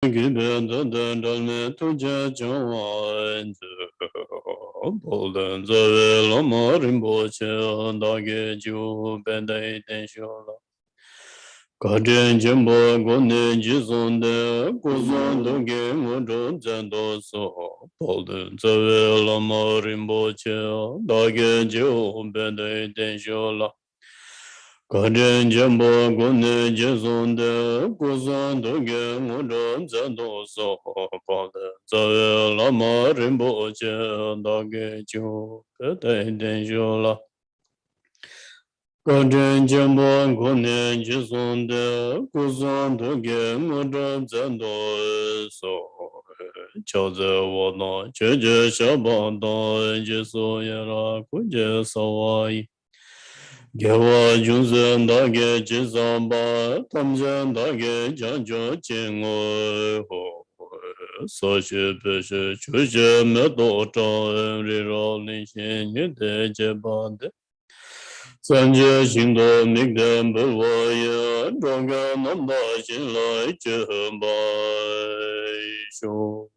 Kaden jembo gone jizonde kuzondo ge modo zendo so polden zawe lama rimbo che dage jo bende denjola Kaden jembo gone jizonde kuzondo ge modo zendo so polden zawe lama rimbo che dage jo bende denjola Kaden jembo gone jizonde kuzondo ge modo zendo so choze wono cheje shabando jiso yara kuje sawai gewa junze ndage jizamba tamze ndage janjo chingo ho so she peshe chuje medo to riro nishin yede jebande Sanje Shindo Migdam Bawaya Donga Namba Shinlai Chumbai Sho.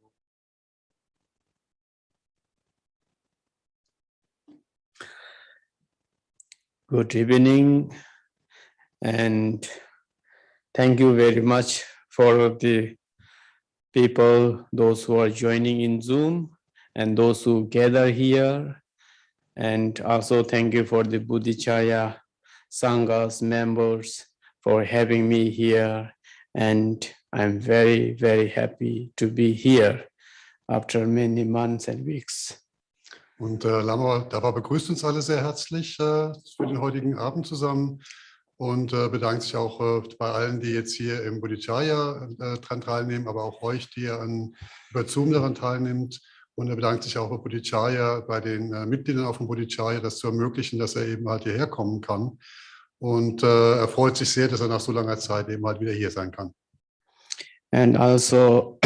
Good evening, and thank you very much for the people, those who are joining in Zoom and those who gather here. And also thank you for the Bodhicaya Sangha's members for having me here. And I'm very, very happy to be here after many months and weeks. Und Lama Daba begrüßt uns alle sehr herzlich für den heutigen Abend zusammen und bedankt sich auch bei allen, die jetzt hier im Bodhicaya dran teilnehmen, aber auch euch, die ihr über Zoom daran teilnimmt. Und er bedankt sich auch bei Bodhicaya, bei den Mitgliedern auf dem Bodhicaya, das zu ermöglichen, dass er eben halt hierher kommen kann. Und er freut sich sehr, dass er nach so langer Zeit eben halt wieder hier sein kann. And also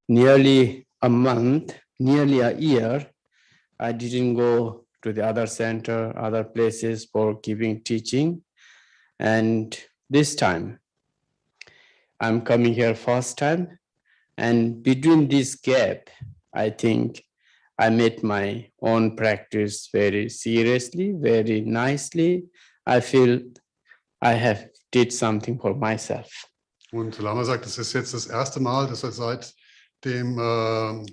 nearly a month, nearly a year, I didn't go to the other center, other places for giving teaching. And this time, I'm coming here first time. And between this gap, I think I made my own practice very seriously, very nicely. I feel I have did something for myself. Und Lama sagt, es ist jetzt das erste Mal, dass er seit dem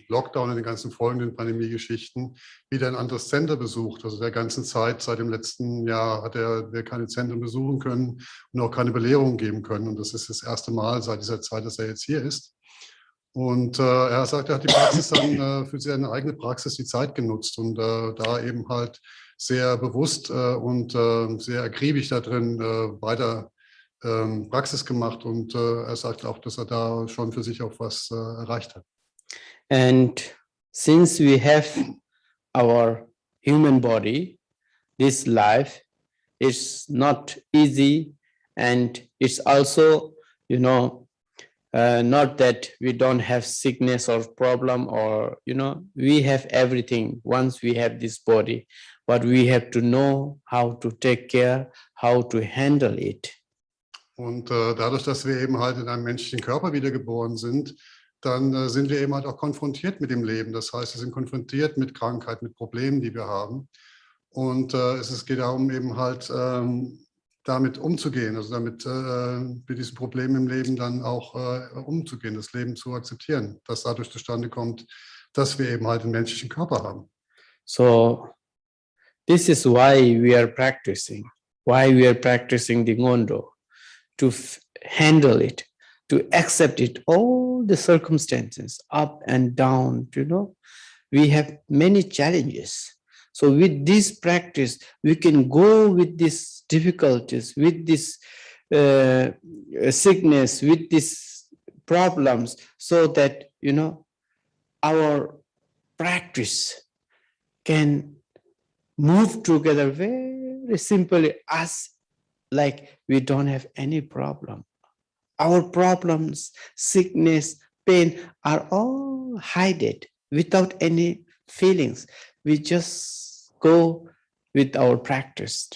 Lockdown und den ganzen folgenden Pandemie-Geschichten wieder ein anderes Center besucht. Also der ganzen Zeit, seit dem letzten Jahr hat er keine Zentren besuchen können und auch keine Belehrung geben können. Und das ist das erste Mal seit dieser Zeit, dass er jetzt hier ist. Und er sagt, er hat die Praxis dann für seine eigene Praxis die Zeit genutzt und da eben halt sehr bewusst und sehr akribisch da drin weiter Praxis gemacht. Und er sagt auch, dass er da schon für sich auch was erreicht hat. And since we have our human body, this life is not easy, and it's also, you know, not that we don't have sickness or problem or, you know, we have everything once we have this body, but we have to know how to take care, how to handle it. Und dadurch, dass wir eben halt in einem menschlichen Körper wiedergeboren sind, dann sind wir eben halt auch konfrontiert mit dem Leben. Das heißt, wir sind konfrontiert mit Krankheit, mit Problemen, die wir haben. Und es geht darum, eben halt damit umzugehen, also damit mit diesen Problemen im Leben dann auch umzugehen, das Leben zu akzeptieren, das dadurch zustande kommt, dass wir eben halt einen menschlichen Körper haben. So this is why we are practicing the Ngöndro, to handle it, to accept it, all the circumstances, up and down, you know. We have many challenges. So with this practice, we can go with these difficulties, with this sickness, with these problems, so that, you know, our practice can move together very simply, as like we don't have any problem. Our problems, sickness, pain are all hidden without any feelings. We just go with our practice.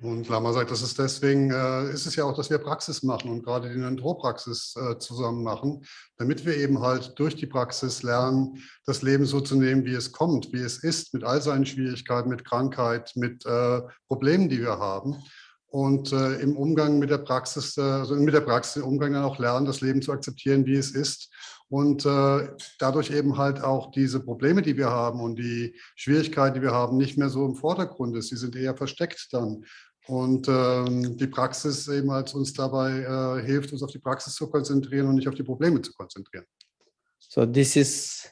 Und Lama sagt, das ist deswegen, ist es ja auch, dass wir Praxis machen und gerade die Ngöndro-Praxis zusammen machen, damit wir eben halt durch die Praxis lernen, das Leben so zu nehmen, wie es kommt, wie es ist, mit all seinen Schwierigkeiten, mit Krankheit, mit Problemen, die wir haben. Und im Umgang mit der Praxis, also mit der Praxis im Umgang dann auch lernen, das Leben zu akzeptieren, wie es ist. Und dadurch eben halt auch diese Probleme, die wir haben und die Schwierigkeiten, die wir haben, nicht mehr so im Vordergrund ist. Sie sind eher versteckt dann. Und die Praxis eben halt uns dabei hilft, uns auf die Praxis zu konzentrieren und nicht auf die Probleme zu konzentrieren. So this is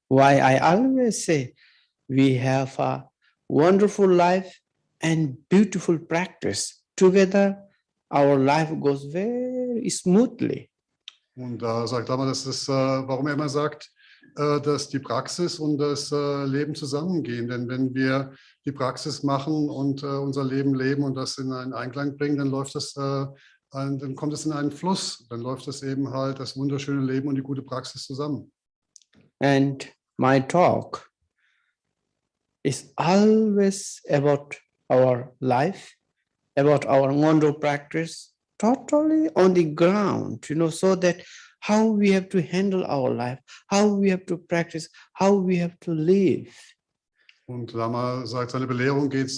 why I always say we have a wonderful life and beautiful practice. Together, our life goes very smoothly. Und da sagt Lama, das ist, warum er immer sagt, dass die Praxis und das Leben zusammengehen. Denn wenn wir die Praxis machen und unser Leben leben und das in einen Einklang bringen, dann läuft das, dann kommt es in einen Fluss. Dann läuft das eben halt das wunderschöne Leben und die gute Praxis zusammen. And my talk is always about our life, about our Ngöndro practice, totally on the ground, so that how we have to handle our life, how we have to practice, how we have to live. Und Lama sagt, in seiner Belehrung geht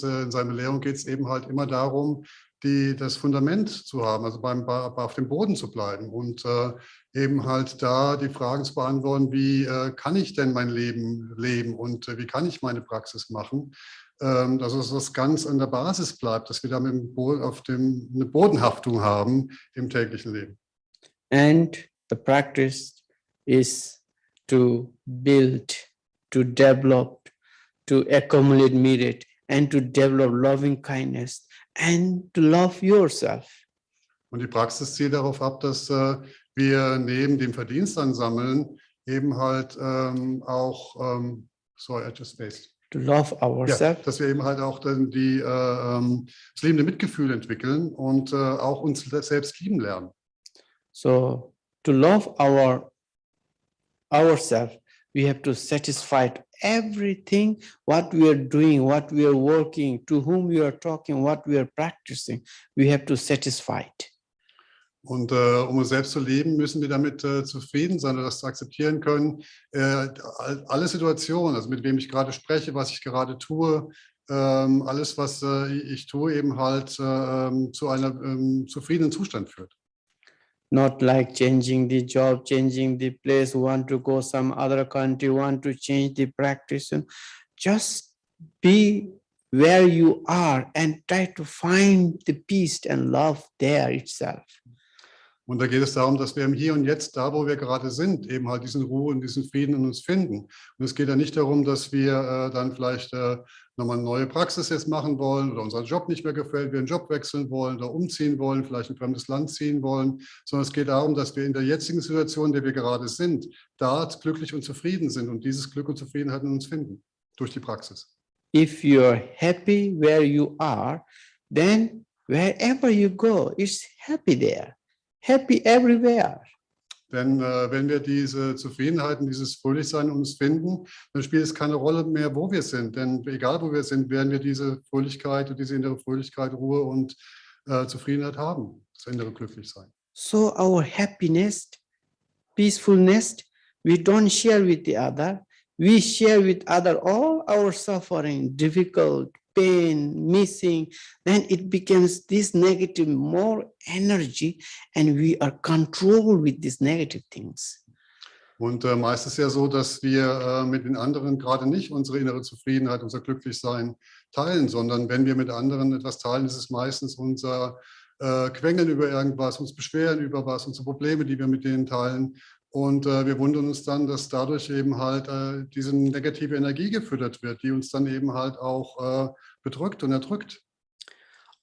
es eben halt immer darum, das Fundament zu haben, also auf dem Boden zu bleiben und eben halt da die Fragen zu beantworten, wie kann ich denn mein Leben leben und wie kann ich meine Praxis machen, dass es das ganz an der Basis bleibt, dass wir da eine Bodenhaftung haben im täglichen Leben. And the practice is to build, to develop, to accumulate merit, and to develop loving kindness and to love yourself. Und die Praxis zielt darauf ab, dass wir neben dem Verdienst ansammeln eben halt auch, sorry, I just spaced. To love ourselves. Ja, dass wir eben halt auch dann das liebende Mitgefühl entwickeln und auch uns selbst lieben lernen. So to love ourselves, we have to satisfy everything, what we are doing, what we are working, to whom we are talking, what we are practicing. We have to satisfy it. Und um uns selbst zu leben, müssen wir damit zufrieden sein oder das akzeptieren können. Alle Situationen, also mit wem ich gerade spreche, was ich gerade tue, alles, was ich tue, eben halt zu einem zufriedenen Zustand führt. Not like changing the job, changing the place, want to go some other country, want to change the practice. Just be where you are and try to find the peace and love there itself. Und da geht es darum, dass wir im Hier und Jetzt, da wo wir gerade sind, eben halt diesen Ruhe und diesen Frieden in uns finden. Und es geht ja nicht darum, dass wir dann vielleicht nochmal eine neue Praxis jetzt machen wollen oder unser Job nicht mehr gefällt, wir einen Job wechseln wollen oder umziehen wollen, vielleicht ein fremdes Land ziehen wollen, sondern es geht darum, dass wir in der jetzigen Situation, in der wir gerade sind, da glücklich und zufrieden sind und dieses Glück und Zufriedenheit in uns finden, durch die Praxis. If you're happy where you are, then wherever you go, it's happy there. Happy everywhere. Denn wenn wir diese Zufriedenheit und dieses Fröhlichsein in uns finden, dann spielt es keine Rolle mehr, wo wir sind. Denn egal, wo wir sind, werden wir diese Fröhlichkeit und diese innere Fröhlichkeit, Ruhe und Zufriedenheit haben, das innere Glücklichsein. So our happiness, peacefulness, we don't share with the other. We share with other all our suffering, difficult, pain, missing, then it becomes this negative, more energy, and we are controlled with these negative things. Und meist ist ja so, dass wir mit den anderen gerade nicht unsere innere Zufriedenheit, unser Glücklichsein teilen, sondern wenn wir mit anderen etwas teilen, ist es meistens unser Quengeln über irgendwas, uns beschweren über was, unsere Probleme, die wir mit denen teilen. Und wir wundern uns dann, dass dadurch eben halt diese negative Energie gefüttert wird, die uns dann eben halt auch bedrückt und erdrückt.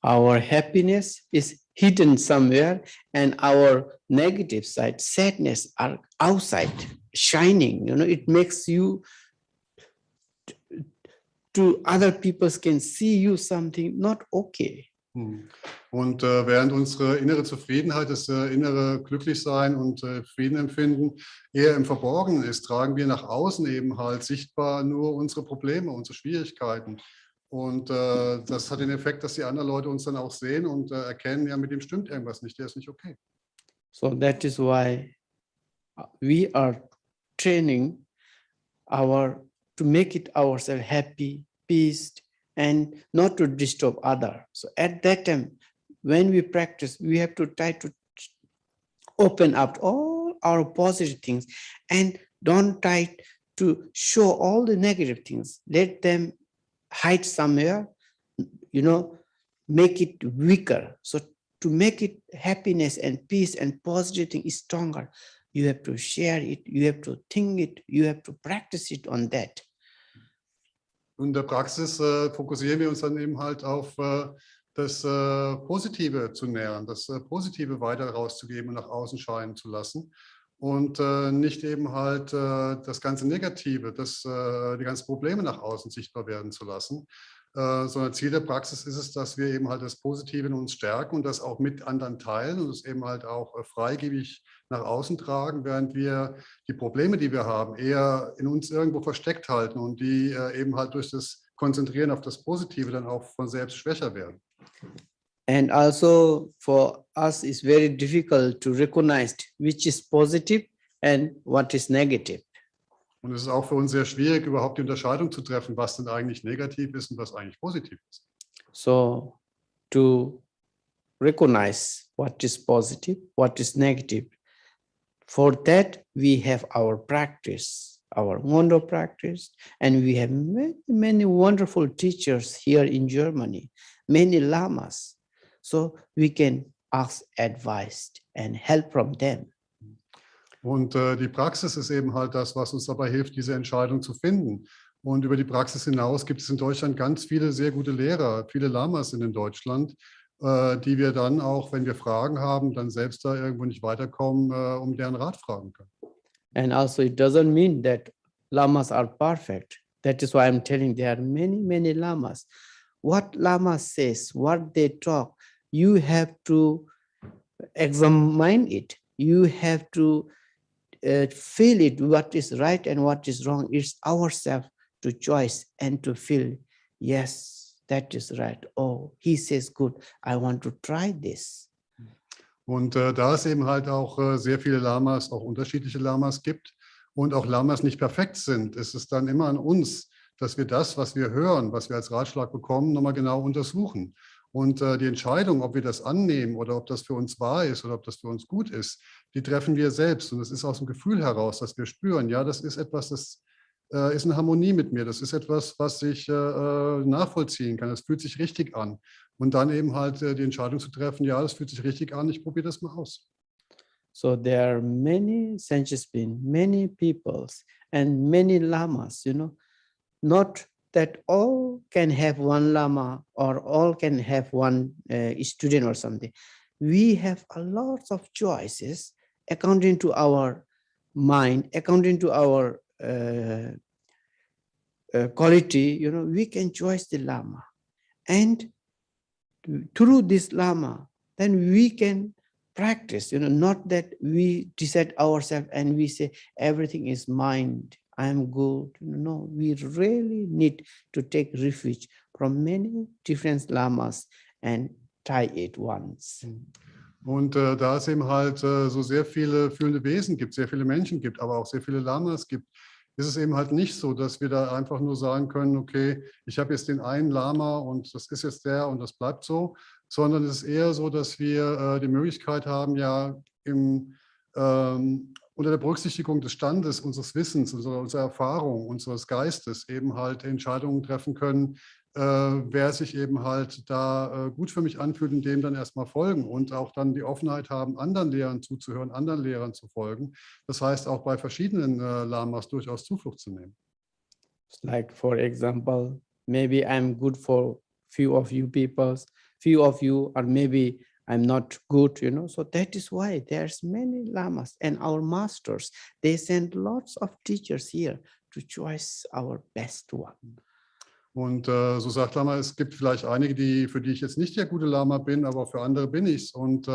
Our happiness is hidden somewhere and our negative side, sadness, are outside, shining. It makes you, to other people can see you something not okay. Und während unsere innere Zufriedenheit, das innere Glücklichsein und Friedenempfinden eher im Verborgenen ist, tragen wir nach außen eben halt sichtbar nur unsere Probleme, unsere Schwierigkeiten. Und das hat den Effekt, dass die anderen Leute uns dann auch sehen und erkennen, ja, mit dem stimmt irgendwas nicht, der ist nicht okay. So that is why we are training to make it ourselves happy, peace, and not to disturb other. So at that time, when we practice, we have to try to open up all our positive things and don't try to show all the negative things. Let them hide somewhere, make it weaker. So to make it happiness and peace and positive thing is stronger, you have to share it, you have to think it, you have to practice it on that. Und in der Praxis fokussieren wir uns dann eben halt auf das Positive zu nähern, das Positive weiter rauszugeben und nach außen scheinen zu lassen und nicht eben halt das ganze Negative, die ganzen Probleme nach außen sichtbar werden zu lassen, sondern Ziel der Praxis ist es, dass wir eben halt das Positive in uns stärken und das auch mit anderen teilen und es eben halt auch freigebig nach außen tragen, während wir die Probleme, die wir haben, eher in uns irgendwo versteckt halten und die eben halt durch das Konzentrieren auf das Positive dann auch von selbst schwächer werden. And also for us, it's very difficult to recognize which is positive and what is negative. Und es ist auch für uns sehr schwierig, überhaupt die Unterscheidung zu treffen, was denn eigentlich negativ ist und was eigentlich positiv ist. So to recognize what is positive, what is negative, for that we have our practice, our Ngöndro practice, and we have many, many wonderful teachers here in Germany, many lamas. So we can ask advice and help from them. Und die Praxis ist eben halt das, was uns dabei hilft, diese Entscheidung zu finden. Und über die Praxis hinaus gibt es in Deutschland ganz viele sehr gute Lehrer, viele Lamas sind in Deutschland, die wir dann auch, wenn wir Fragen haben, dann selbst da irgendwo nicht weiterkommen, um deren Rat fragen können. And also it doesn't mean that lamas are perfect. That is why I'm telling there are many, many lamas. What lama says, what they talk, you have to examine it. You have to feel it, what is right and what is wrong. It's ourselves to choice and to feel, yes, that is right. Oh, he says good, I want to try this. Und da es eben halt auch sehr viele Lamas, auch unterschiedliche Lamas gibt und auch Lamas nicht perfekt sind, ist es dann immer an uns, dass wir das, was wir hören, was wir als Ratschlag bekommen, nochmal genau untersuchen. Und die Entscheidung, ob wir das annehmen oder ob das für uns wahr ist oder ob das für uns gut ist, die treffen wir selbst. Und es ist aus dem Gefühl heraus, dass wir spüren, ja, das ist etwas, das ist in Harmonie mit mir. Das ist etwas, was ich nachvollziehen kann. Das fühlt sich richtig an. Und dann eben halt die Entscheidung zu treffen, ja, das fühlt sich richtig an, ich probiere das mal aus. So there are many sages been, many peoples and many lamas, not that all can have one lama or all can have one student or something. We have a lot of choices according to our mind, according to our quality, we can choose the lama. And through this lama, then we can practice, not that we decide ourselves and we say everything is mind, I'm good. No, we really need to take refuge from many different lamas and try it once. Und da es eben halt so sehr viele fühlende Wesen gibt, sehr viele Menschen gibt, aber auch sehr viele Lamas gibt, ist es eben halt nicht so, dass wir da einfach nur sagen können, okay, ich habe jetzt den einen Lama und das ist jetzt der und das bleibt so, sondern es ist eher so, dass wir die Möglichkeit haben, ja unter der Berücksichtigung des Standes, unseres Wissens, unserer Erfahrung, unseres Geistes eben halt Entscheidungen treffen können, wer sich eben halt da gut für mich anfühlt und dem dann erstmal folgen und auch dann die Offenheit haben, anderen Lehrern zuzuhören, anderen Lehrern zu folgen. Das heißt, auch bei verschiedenen Lamas durchaus Zuflucht zu nehmen. Like for example, maybe I'm good for few of you people, few of you are maybe I'm not good, so that is why there's many lamas and our masters, they send lots of teachers here to choose our best one. Und so sagt Lama, es gibt vielleicht einige, für die ich jetzt nicht der gute Lama bin, aber für andere bin ich es. Und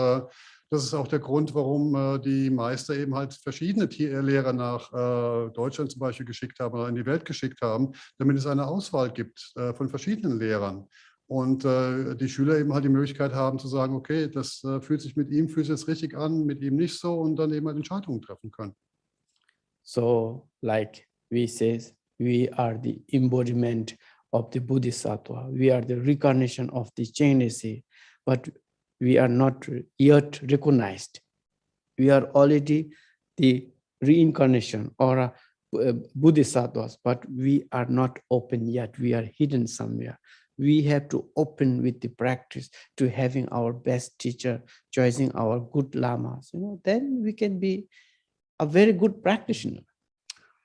Das ist auch der Grund, warum die Meister eben halt verschiedene Lehrer nach Deutschland zum Beispiel geschickt haben oder in die Welt geschickt haben, damit es eine Auswahl gibt von verschiedenen Lehrern. Und die Schüler eben halt die Möglichkeit haben zu sagen, okay, das fühlt sich jetzt richtig an, mit ihm nicht so, und dann eben halt Entscheidungen treffen können. So, like we say, we are the embodiment of the Bodhisattva. We are the reincarnation of the Chenesi, but we are not yet recognized. We are already the reincarnation or Bodhisattvas, but we are not open yet. We are hidden somewhere. We have to open with the practice to having our best teacher, choosing our good lamas. Then we can be a very good practitioner.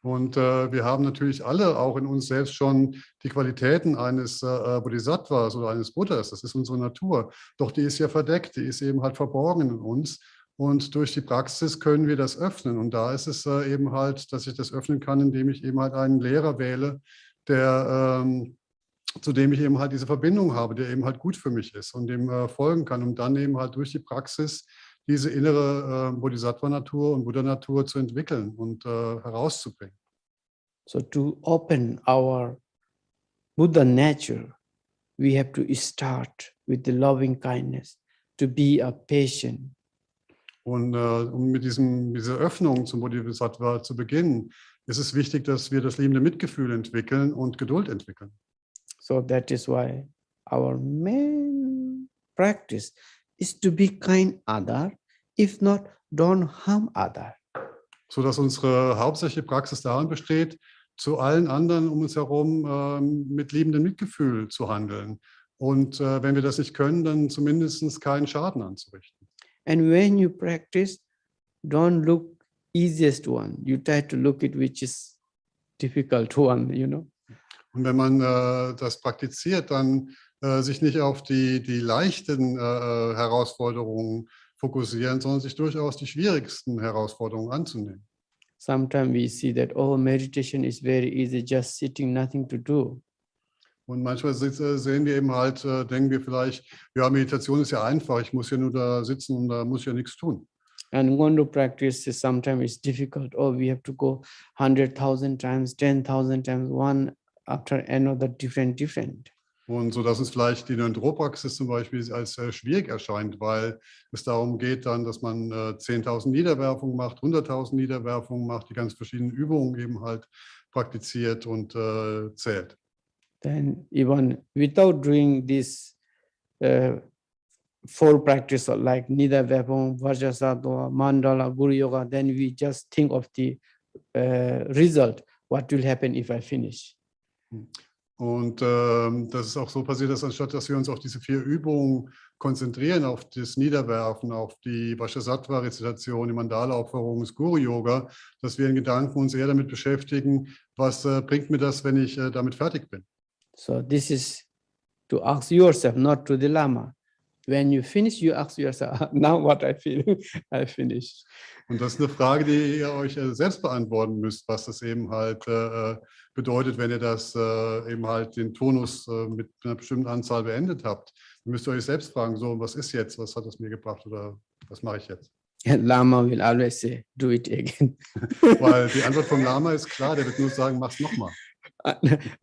Und wir haben natürlich alle auch in uns selbst schon die Qualitäten eines Bodhisattvas oder eines Buddhas. Das ist unsere Natur. Doch die ist ja verdeckt, die ist eben halt verborgen in uns. Und durch die Praxis können wir das öffnen. Und da ist es eben halt, dass ich das öffnen kann, indem ich eben halt einen Lehrer wähle, zu dem ich eben halt diese Verbindung habe, der eben halt gut für mich ist und dem folgen kann, um dann eben halt durch die Praxis diese innere Bodhisattva-Natur und Buddha-Natur zu entwickeln und herauszubringen. So to open our Buddha nature, we have to start with the loving kindness, to be a patient. Und um mit dieser Öffnung zum Bodhisattva zu beginnen, ist es wichtig, dass wir das liebende Mitgefühl entwickeln und Geduld entwickeln. So that is why our main practice is to be kind other, if not, don't harm other. So dass unsere hauptsächliche Praxis darin besteht, zu allen anderen um uns herum mit liebendem Mitgefühl zu handeln. Und wenn wir das nicht können, dann zumindest keinen Schaden anzurichten. And when you practice, don't look easiest one. You try to look it which is difficult one, Und wenn man das praktiziert, dann sich nicht auf die leichten Herausforderungen fokussieren, sondern sich durchaus die schwierigsten Herausforderungen anzunehmen. Sometimes we see that, oh, meditation is very easy, just sitting, nothing to do. Und manchmal sehen wir eben halt, denken wir vielleicht, ja, Meditation ist ja einfach, ich muss ja nur da sitzen und da muss ich ja nichts tun. And Ngöndro practice is sometimes it's difficult. Oh, we have to go 100,000 times, 10,000 times, one after another, different. Und so dass uns vielleicht die Ngöndro-Praxis zum Beispiel als schwierig erscheint, weil es darum geht dann, dass man 10.000 Niederwerfungen macht, 100.000 Niederwerfungen macht, die ganz verschiedenen Übungen eben halt praktiziert und zählt. Then even without doing this four practice like Nidavyapam, Vajrasattva, Mandala, Guru Yoga, then we just think of the result, what will happen if I finish. Und das ist auch so passiert, dass anstatt dass wir uns auf diese 4 Übungen konzentrieren, auf das Niederwerfen, auf die Vajrasattva-Rezitation, die Mandala-Opferung, das Guru-Yoga, dass wir in Gedanken uns eher damit beschäftigen, was bringt mir das, wenn ich damit fertig bin. So this is to ask yourself, not to the Lama. When you finish, you ask yourself, now what I feel, I finished. Und das ist eine Frage, die ihr euch selbst beantworten müsst, was das eben halt bedeutet, wenn ihr das eben halt den Tonus mit einer bestimmten Anzahl beendet habt. Dann müsst ihr euch selbst fragen, so, was ist jetzt, was hat es mir gebracht oder was mache ich jetzt? And Lama will always say, do it again. Weil die Antwort vom Lama ist klar, der wird nur sagen, mach's nochmal.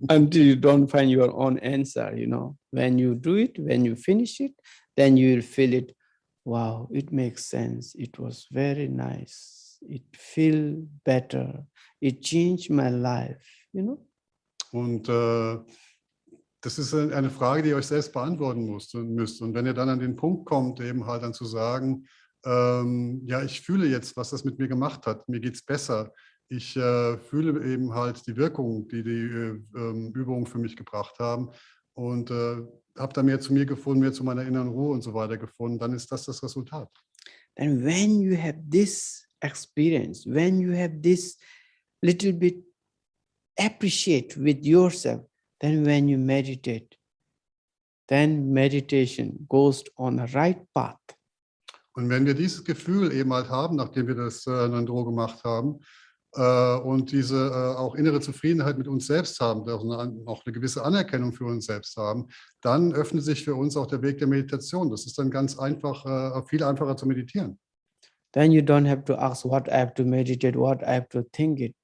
Until you don't find your own answer, When you do it, when you finish it, then you will feel it. Wow, it makes sense. It was very nice. It feels better. It changed my life, Und das ist eine Frage, die ihr euch selbst beantworten müsst. Und wenn ihr dann an den Punkt kommt, eben halt dann zu sagen, ja, ich fühle jetzt, was das mit mir gemacht hat. Mir geht es besser. Ich fühle eben halt die Wirkung, die Übungen für mich gebracht haben. Und habe da mehr zu mir gefunden, mehr zu meiner inneren Ruhe und so weiter gefunden, dann ist das das Resultat. And when you have this experience, when you have this little bit appreciate with yourself, then when you meditate, then meditation goes on the right path. Und wenn wir dieses Gefühl eben halt haben, nachdem wir das Ngöndro gemacht haben, und diese auch innere Zufriedenheit mit uns selbst haben, auch eine gewisse Anerkennung für uns selbst haben, dann öffnet sich für uns auch der Weg der Meditation. Das ist dann ganz einfach, viel einfacher zu meditieren. Then you don't have to ask what I have to meditate, what I have to think it.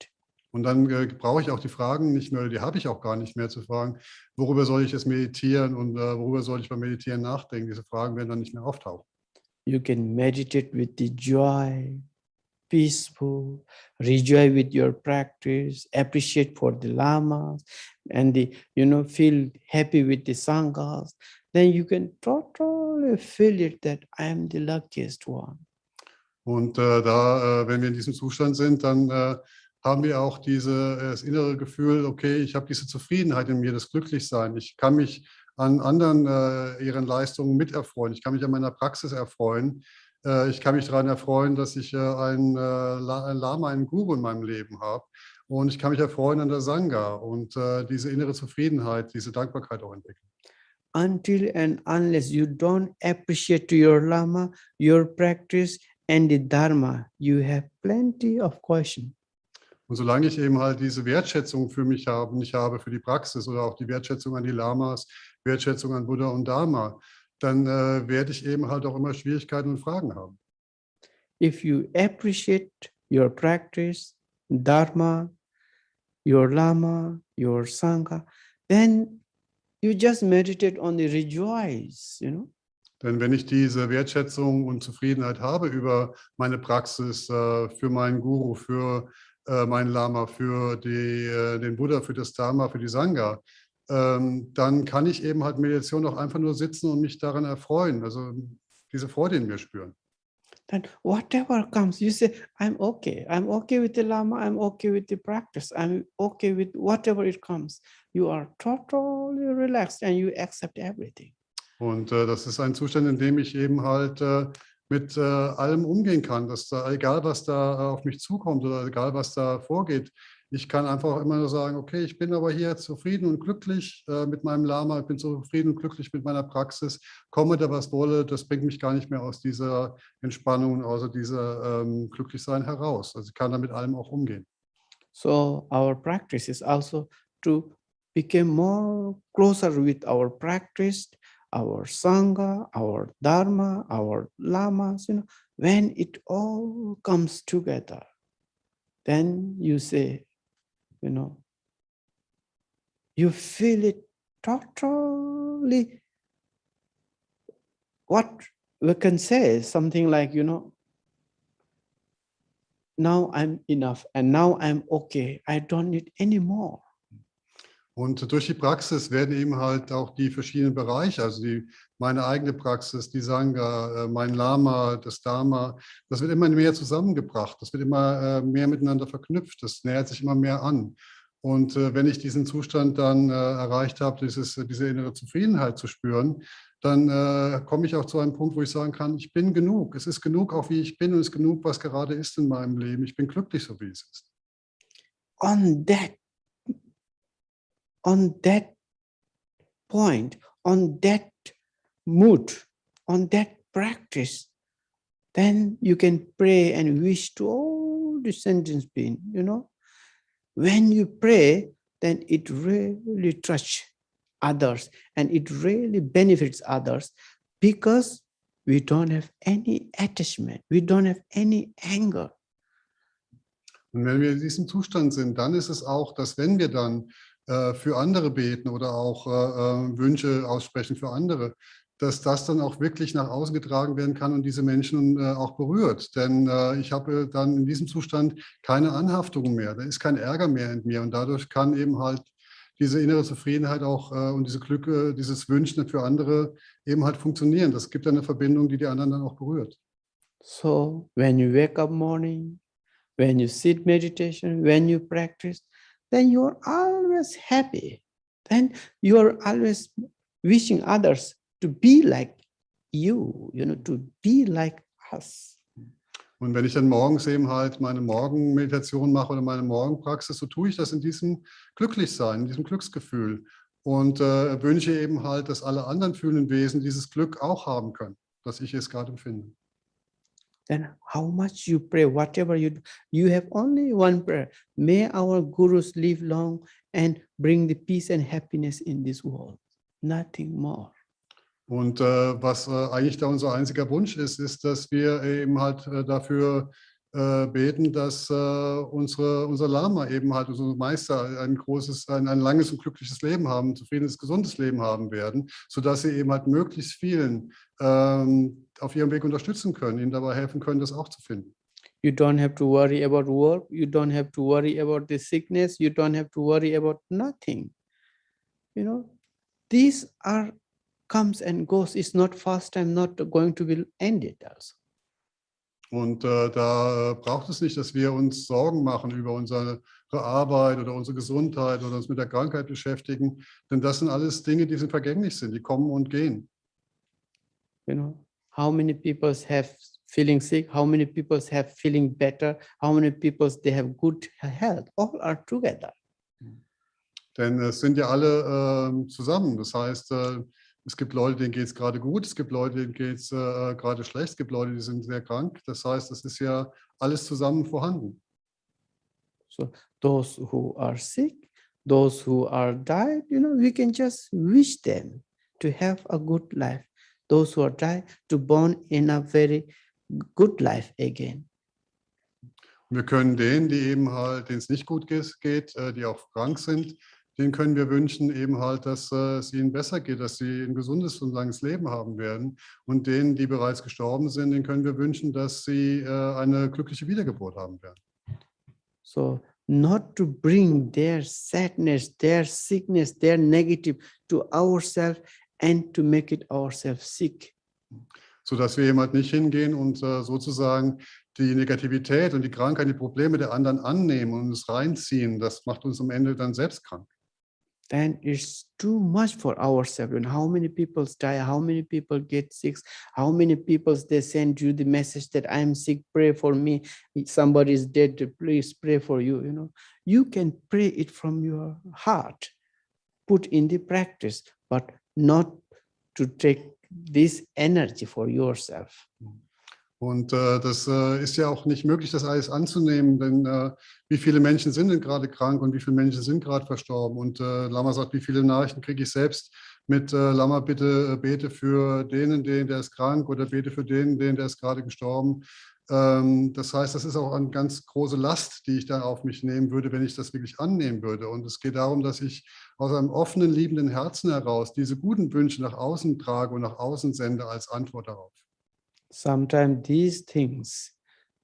Und dann brauche ich auch die Fragen nicht mehr, oder die habe ich auch gar nicht mehr zu fragen, worüber soll ich jetzt meditieren und worüber soll ich beim Meditieren nachdenken. Diese Fragen werden dann nicht mehr auftauchen. You can meditate with the joy, peaceful, rejoice with your practice, appreciate for the lamas, and feel happy with the sanghas. Then you can totally feel it that I am the luckiest one. Und wenn wir in diesem Zustand sind, dann haben wir auch das innere Gefühl, okay, ich habe diese Zufriedenheit in mir, das Glücklichsein. Ich kann mich an anderen ihren Leistungen miterfreuen. Ich kann mich an meiner Praxis erfreuen. Ich kann mich daran erfreuen, dass ich einen Lama, einen Guru in meinem Leben habe. Und ich kann mich erfreuen an der Sangha und diese innere Zufriedenheit, diese Dankbarkeit auch entwickeln. Until and unless you don't appreciate your lama, your practice, and the dharma, you have plenty of questions. Und solange ich eben halt diese Wertschätzung für mich nicht habe für die Praxis oder auch die Wertschätzung an die Lamas, Wertschätzung an Buddha und Dharma, dann werde ich eben halt auch immer Schwierigkeiten und Fragen haben. If you appreciate your practice, dharma, your lama, your sangha, then you just meditate on the rejoice, Denn wenn ich diese Wertschätzung und Zufriedenheit habe über meine Praxis, für meinen Guru, für meinen Lama, für den Buddha, für das Dharma, für die Sangha, dann kann ich eben halt Meditation auch einfach nur sitzen und mich daran erfreuen, also diese Freude in mir spüren. Then whatever comes, you say, I'm okay with the lama, I'm okay with the practice, I'm okay with whatever it comes. You are totally relaxed and you accept everything. Und das ist ein Zustand, in dem ich eben halt mit allem umgehen kann, dass da, egal was da auf mich zukommt oder egal was da vorgeht, ich kann einfach immer nur sagen, okay, ich bin aber hier zufrieden und glücklich mit meinem Lama, ich bin zufrieden und glücklich mit meiner Praxis, komme da was wolle, das bringt mich gar nicht mehr aus dieser Entspannung, aus dieser Glücklichsein heraus. Also ich kann da mit allem auch umgehen. So our practice is also to become more closer with our practice, our sangha, our dharma, our lamas, when it all comes together, then you say, you feel it totally, what we can say, something like, now I'm enough and now I'm okay. I don't need any more. Und durch die Praxis werden eben halt auch die verschiedenen Bereiche, also meine eigene Praxis, die Sangha, mein Lama, das Dharma, das wird immer mehr zusammengebracht, das wird immer mehr miteinander verknüpft, das nähert sich immer mehr an. Und wenn ich diesen Zustand dann erreicht habe, diese innere Zufriedenheit zu spüren, dann komme ich auch zu einem Punkt, wo ich sagen kann, ich bin genug. Es ist genug, auch wie ich bin, und es ist genug, was gerade ist in meinem Leben. Ich bin glücklich, so wie es ist. On that point, on that mood, on that practice, then you can pray and wish to all the sentient beings, When you pray, then it really touches others and it really benefits others because we don't have any attachment, we don't have any anger. Und wenn wir in diesem Zustand sind, dann ist es auch, dass wenn wir dann für andere beten oder auch Wünsche aussprechen für andere, dass das dann auch wirklich nach außen getragen werden kann und diese Menschen auch berührt. Denn ich habe dann in diesem Zustand keine Anhaftungen mehr, da ist kein Ärger mehr in mir und dadurch kann eben halt diese innere Zufriedenheit auch und diese Glück, dieses Wünschen für andere eben halt funktionieren. Das gibt eine Verbindung, die anderen dann auch berührt. So when you wake up morning, when you sit meditation, when you practice, then you are always happy. Then you are always wishing others to be like you, to be like us. Und wenn ich dann morgens eben halt meine Morgenmeditation mache oder meine Morgenpraxis, so tue ich das in diesem Glücklichsein, in diesem Glücksgefühl und wünsche eben halt, dass alle anderen fühlenden Wesen dieses Glück auch haben können, dass ich es gerade empfinde. then how much you pray, whatever you do, you have only one prayer. May our gurus live long and bring the peace and happiness in this world. Nothing more. Und was eigentlich da unser einziger Wunsch ist, ist, dass wir eben halt dafür beten, dass unser Lama eben halt, unser Meister, ein langes und glückliches Leben haben, ein zufriedenes, gesundes Leben haben werden, sodass sie eben halt möglichst vielen auf ihrem Weg unterstützen können, ihnen dabei helfen können, das auch zu finden. You don't have to worry about work. You don't have to worry about the sickness. You don't have to worry about nothing. You know, these are comes and goes. It's not first time, not going to be ended also. Und da braucht es nicht, dass wir uns Sorgen machen über unsere Arbeit oder unsere Gesundheit oder uns mit der Krankheit beschäftigen, denn das sind alles Dinge, die vergänglich sind, die kommen und gehen. You know, how many people have feeling sick? How many people have feeling better? How many people they have good health? All are together. Denn es sind ja alle zusammen. Das heißt, es gibt Leute, denen geht es gerade gut, es gibt Leute, denen geht es gerade schlecht, es gibt Leute, die sind sehr krank. Das heißt, es ist ja alles zusammen vorhanden. So those who are sick, those who are died, you know, we can just wish them to have a good life. Those who are died to born in a very good life again. Wir können denen, die eben halt, denen es nicht gut geht, die auch krank sind, denen können wir wünschen eben halt, dass es ihnen besser geht, dass sie ein gesundes und langes Leben haben werden. Und denen, die bereits gestorben sind, denen können wir wünschen, dass sie eine glückliche Wiedergeburt haben werden. So not to bring their sadness, their sickness, their negative to ourselves and to make it ourselves sick. Sodass wir eben halt nicht hingehen und sozusagen die Negativität und die Krankheit, die Probleme der anderen annehmen und uns reinziehen. Das macht uns am Ende dann selbst krank. Then it's too much for ourselves. And how many people die? How many people get sick? How many people they send you the message that I'm sick, pray for me. Somebody is dead, please pray for you. You know, you can pray it from your heart, put in the practice, but not to take this energy for yourself. Und das ist ja auch nicht möglich, das alles anzunehmen, denn wie viele Menschen sind denn gerade krank und wie viele Menschen sind gerade verstorben? Und Lama sagt, wie viele Nachrichten kriege ich selbst mit Lama, bitte bete für den, der ist krank, oder bete für den, der ist gerade gestorben. Das heißt, das ist auch eine ganz große Last, die ich dann auf mich nehmen würde, wenn ich das wirklich annehmen würde. Und es geht darum, dass ich aus einem offenen, liebenden Herzen heraus diese guten Wünsche nach außen trage und nach außen sende als Antwort darauf. Sometimes these things,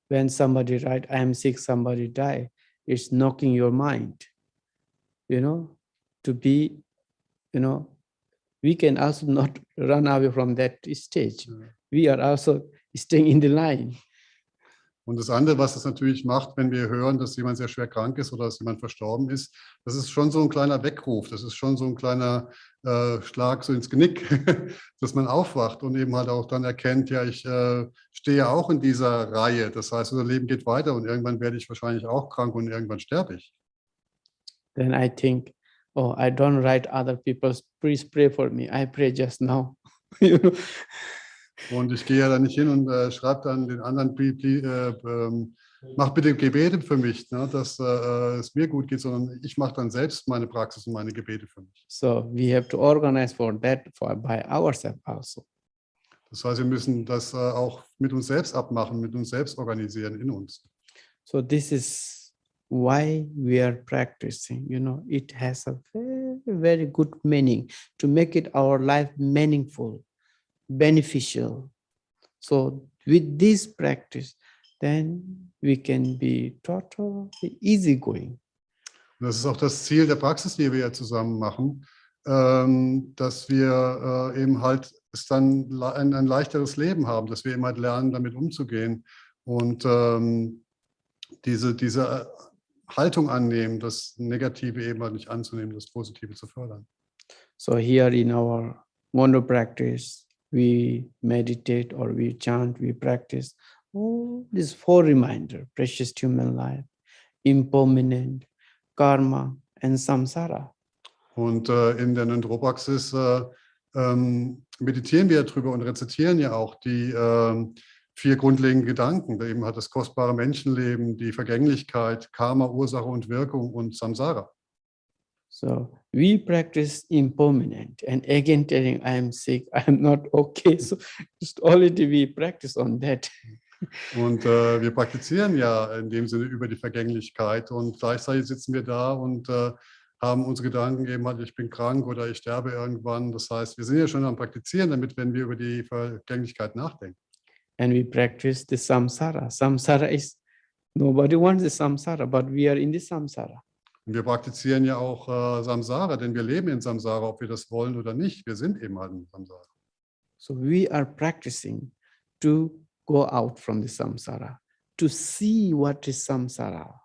when somebody write, I am sick, somebody die, it's knocking your mind, you know, to be, you know, we can also not run away from that stage. Ja. We are also staying in the line. Und das andere, was es natürlich macht, wenn wir hören, dass jemand sehr schwer krank ist oder dass jemand verstorben ist, das ist schon so ein kleiner Weckruf, das ist schon so ein kleiner Schlag so ins Genick, dass man aufwacht und eben halt auch dann erkennt, ja, ich stehe ja auch in dieser Reihe. Das heißt, unser Leben geht weiter und irgendwann werde ich wahrscheinlich auch krank und irgendwann sterbe ich. Then I think, oh, I don't write other people's, please pray for me. I pray just now. You know? Und ich gehe ja dann nicht hin und schreibe dann den anderen, mach bitte Gebete für mich, ne, dass es mir gut geht, sondern ich mache dann selbst meine Praxis und meine Gebete für mich. So we have to organize for that by ourselves also. Das heißt, wir müssen das auch mit uns selbst abmachen, mit uns selbst organisieren in uns. So this is why we are practicing, you know, it has a very, very good meaning to make it our life meaningful, beneficial. So with this practice, then we can be totally easygoing. Und das ist auch das Ziel der Praxis, die wir ja zusammen machen, dass wir eben halt es dann ein leichteres Leben haben, dass wir eben halt lernen, damit umzugehen und diese Haltung annehmen, das Negative eben halt nicht anzunehmen, das Positive zu fördern. So here in our Ngöndro practice, we meditate or we chant, we practice all these 4 reminders: precious human life, impermanent, karma, and samsara. Und in der Ngöndro-Praxis meditieren wir darüber und rezitieren ja auch die 4 grundlegende Gedanken. Da eben hat das kostbare Menschenleben, die Vergänglichkeit, Karma, Ursache und Wirkung und Samsara. So we practice impermanent and again telling I am sick, I am not okay. So just already we practice on that. Und wir praktizieren ja in dem Sinne über die Vergänglichkeit und gleichzeitig sitzen wir da und haben unsere Gedanken eben halt, ich bin krank oder ich sterbe irgendwann. Das heißt, wir sind ja schon am Praktizieren damit, wenn wir über die Vergänglichkeit nachdenken. And we practice the samsara. Samsara is, nobody wants the samsara, but we are in the samsara. Und wir praktizieren ja auch Samsara, denn wir leben in Samsara, ob wir das wollen oder nicht. Wir sind eben halt in Samsara. So we are practicing to go out from the samsara, to see what is samsara.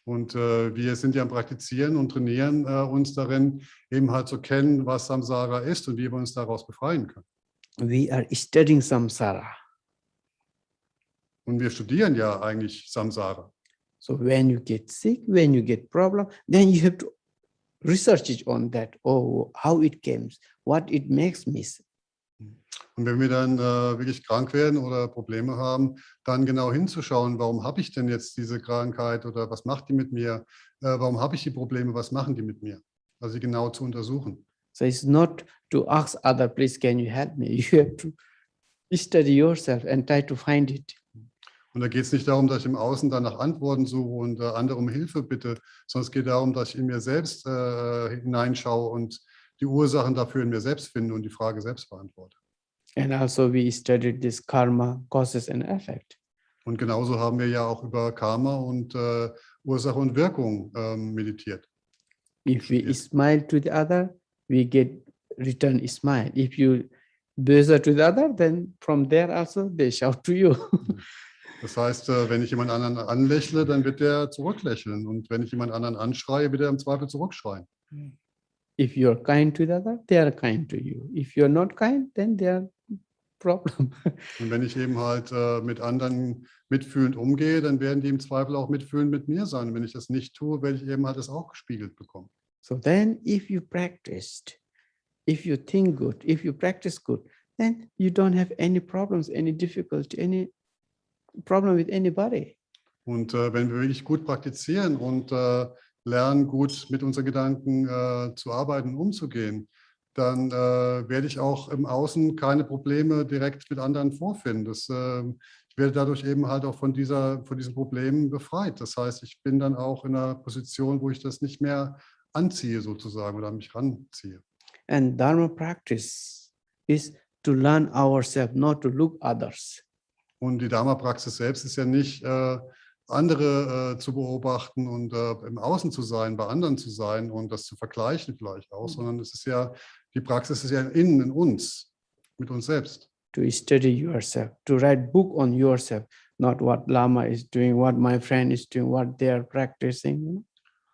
Und wir sind ja am Praktizieren und trainieren uns darin, eben halt zu kennen, was Samsara ist und wie wir uns daraus befreien können. We are studying samsara. Und wir studieren ja eigentlich Samsara. So when you get sick, when you get problem, then you have to research it on that. Oh, how it came, what it makes me sick. Und wenn wir dann wirklich krank werden oder Probleme haben, dann genau hinzuschauen, warum habe ich denn jetzt diese Krankheit oder was macht die mit mir? Warum habe ich die Probleme? Was machen die mit mir? Also sie genau zu untersuchen. So it's not to ask other, please, can you help me? You have to study yourself and try to find it. Und da geht es nicht darum, dass ich im Außen dann nach Antworten suche und andere um Hilfe bitte, sondern es geht darum, dass ich in mir selbst hineinschaue und die Ursachen dafür in mir selbst finde und die Frage selbst beantworte. And also we studied this karma, causes and effect. Und genauso haben wir ja auch über Karma und Ursache und Wirkung meditiert. If we smile to the other, we get return smile. If you bother to the other, then from there also they shout to you. Das heißt, wenn ich jemand anderen anlächle, dann wird der zurücklächeln. Und wenn ich jemand anderen anschreie, wird er im Zweifel zurückschreien. If you're kind to the other, they are kind to you. If you're not kind, then they are problem. Und wenn ich eben halt mit anderen mitfühlend umgehe, dann werden die im Zweifel auch mitfühlend mit mir sein. Und wenn ich das nicht tue, werde ich eben halt das auch gespiegelt bekommen. So then if you practiced, if you think good, if you practice good, then you don't have any problems, any difficulty, any problem with anybody. Und wenn wir wirklich gut praktizieren und lernen, gut mit unseren Gedanken zu arbeiten, umzugehen, dann werde ich auch im Außen keine Probleme direkt mit anderen vorfinden. Ich werde dadurch eben halt auch von diesen Problemen befreit. Das heißt, ich bin dann auch in einer Position, wo ich das nicht mehr anziehe sozusagen oder mich ranziehe. And Dharma practice is to learn ourselves, not to look others. Und die Dharma-Praxis selbst ist ja nicht, andere zu beobachten und im Außen zu sein, bei anderen zu sein und das zu vergleichen vielleicht auch, sondern es ist ja, die Praxis ist ja innen, in uns, mit uns selbst. To study yourself, to write book on yourself, not what Lama is doing, what my friend is doing, what they are practicing.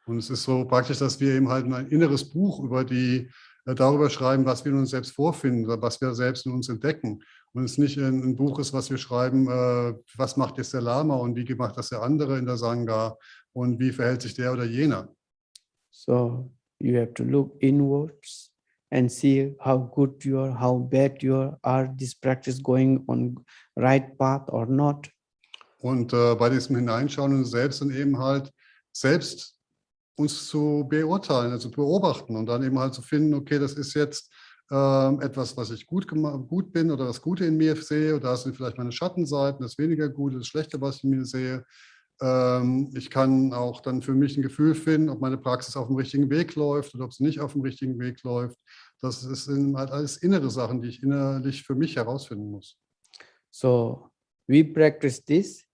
Und es ist so praktisch, dass wir eben halt ein inneres Buch darüber schreiben, was wir in uns selbst vorfinden, was wir selbst in uns entdecken. Und es nicht ein Buch ist, was wir schreiben, was macht jetzt der Lama und wie macht das der andere in der Sangha und wie verhält sich der oder jener. So you have to look inwards and see how good you are, how bad you are this practice going on right path or not. Und bei diesem Hineinschauen in uns selbst dann eben halt selbst uns zu beurteilen, also beobachten und dann eben halt zu finden, okay, das ist jetzt etwas, was ich gut bin oder das Gute in mir sehe, oder das sind vielleicht meine Schattenseiten, das weniger Gute, das Schlechte, was ich in mir sehe. Ich kann auch dann für mich ein Gefühl finden, ob meine Praxis auf dem richtigen Weg läuft oder ob sie nicht auf dem richtigen Weg läuft. Das sind halt alles innere Sachen, die ich innerlich für mich herausfinden muss. So we practice this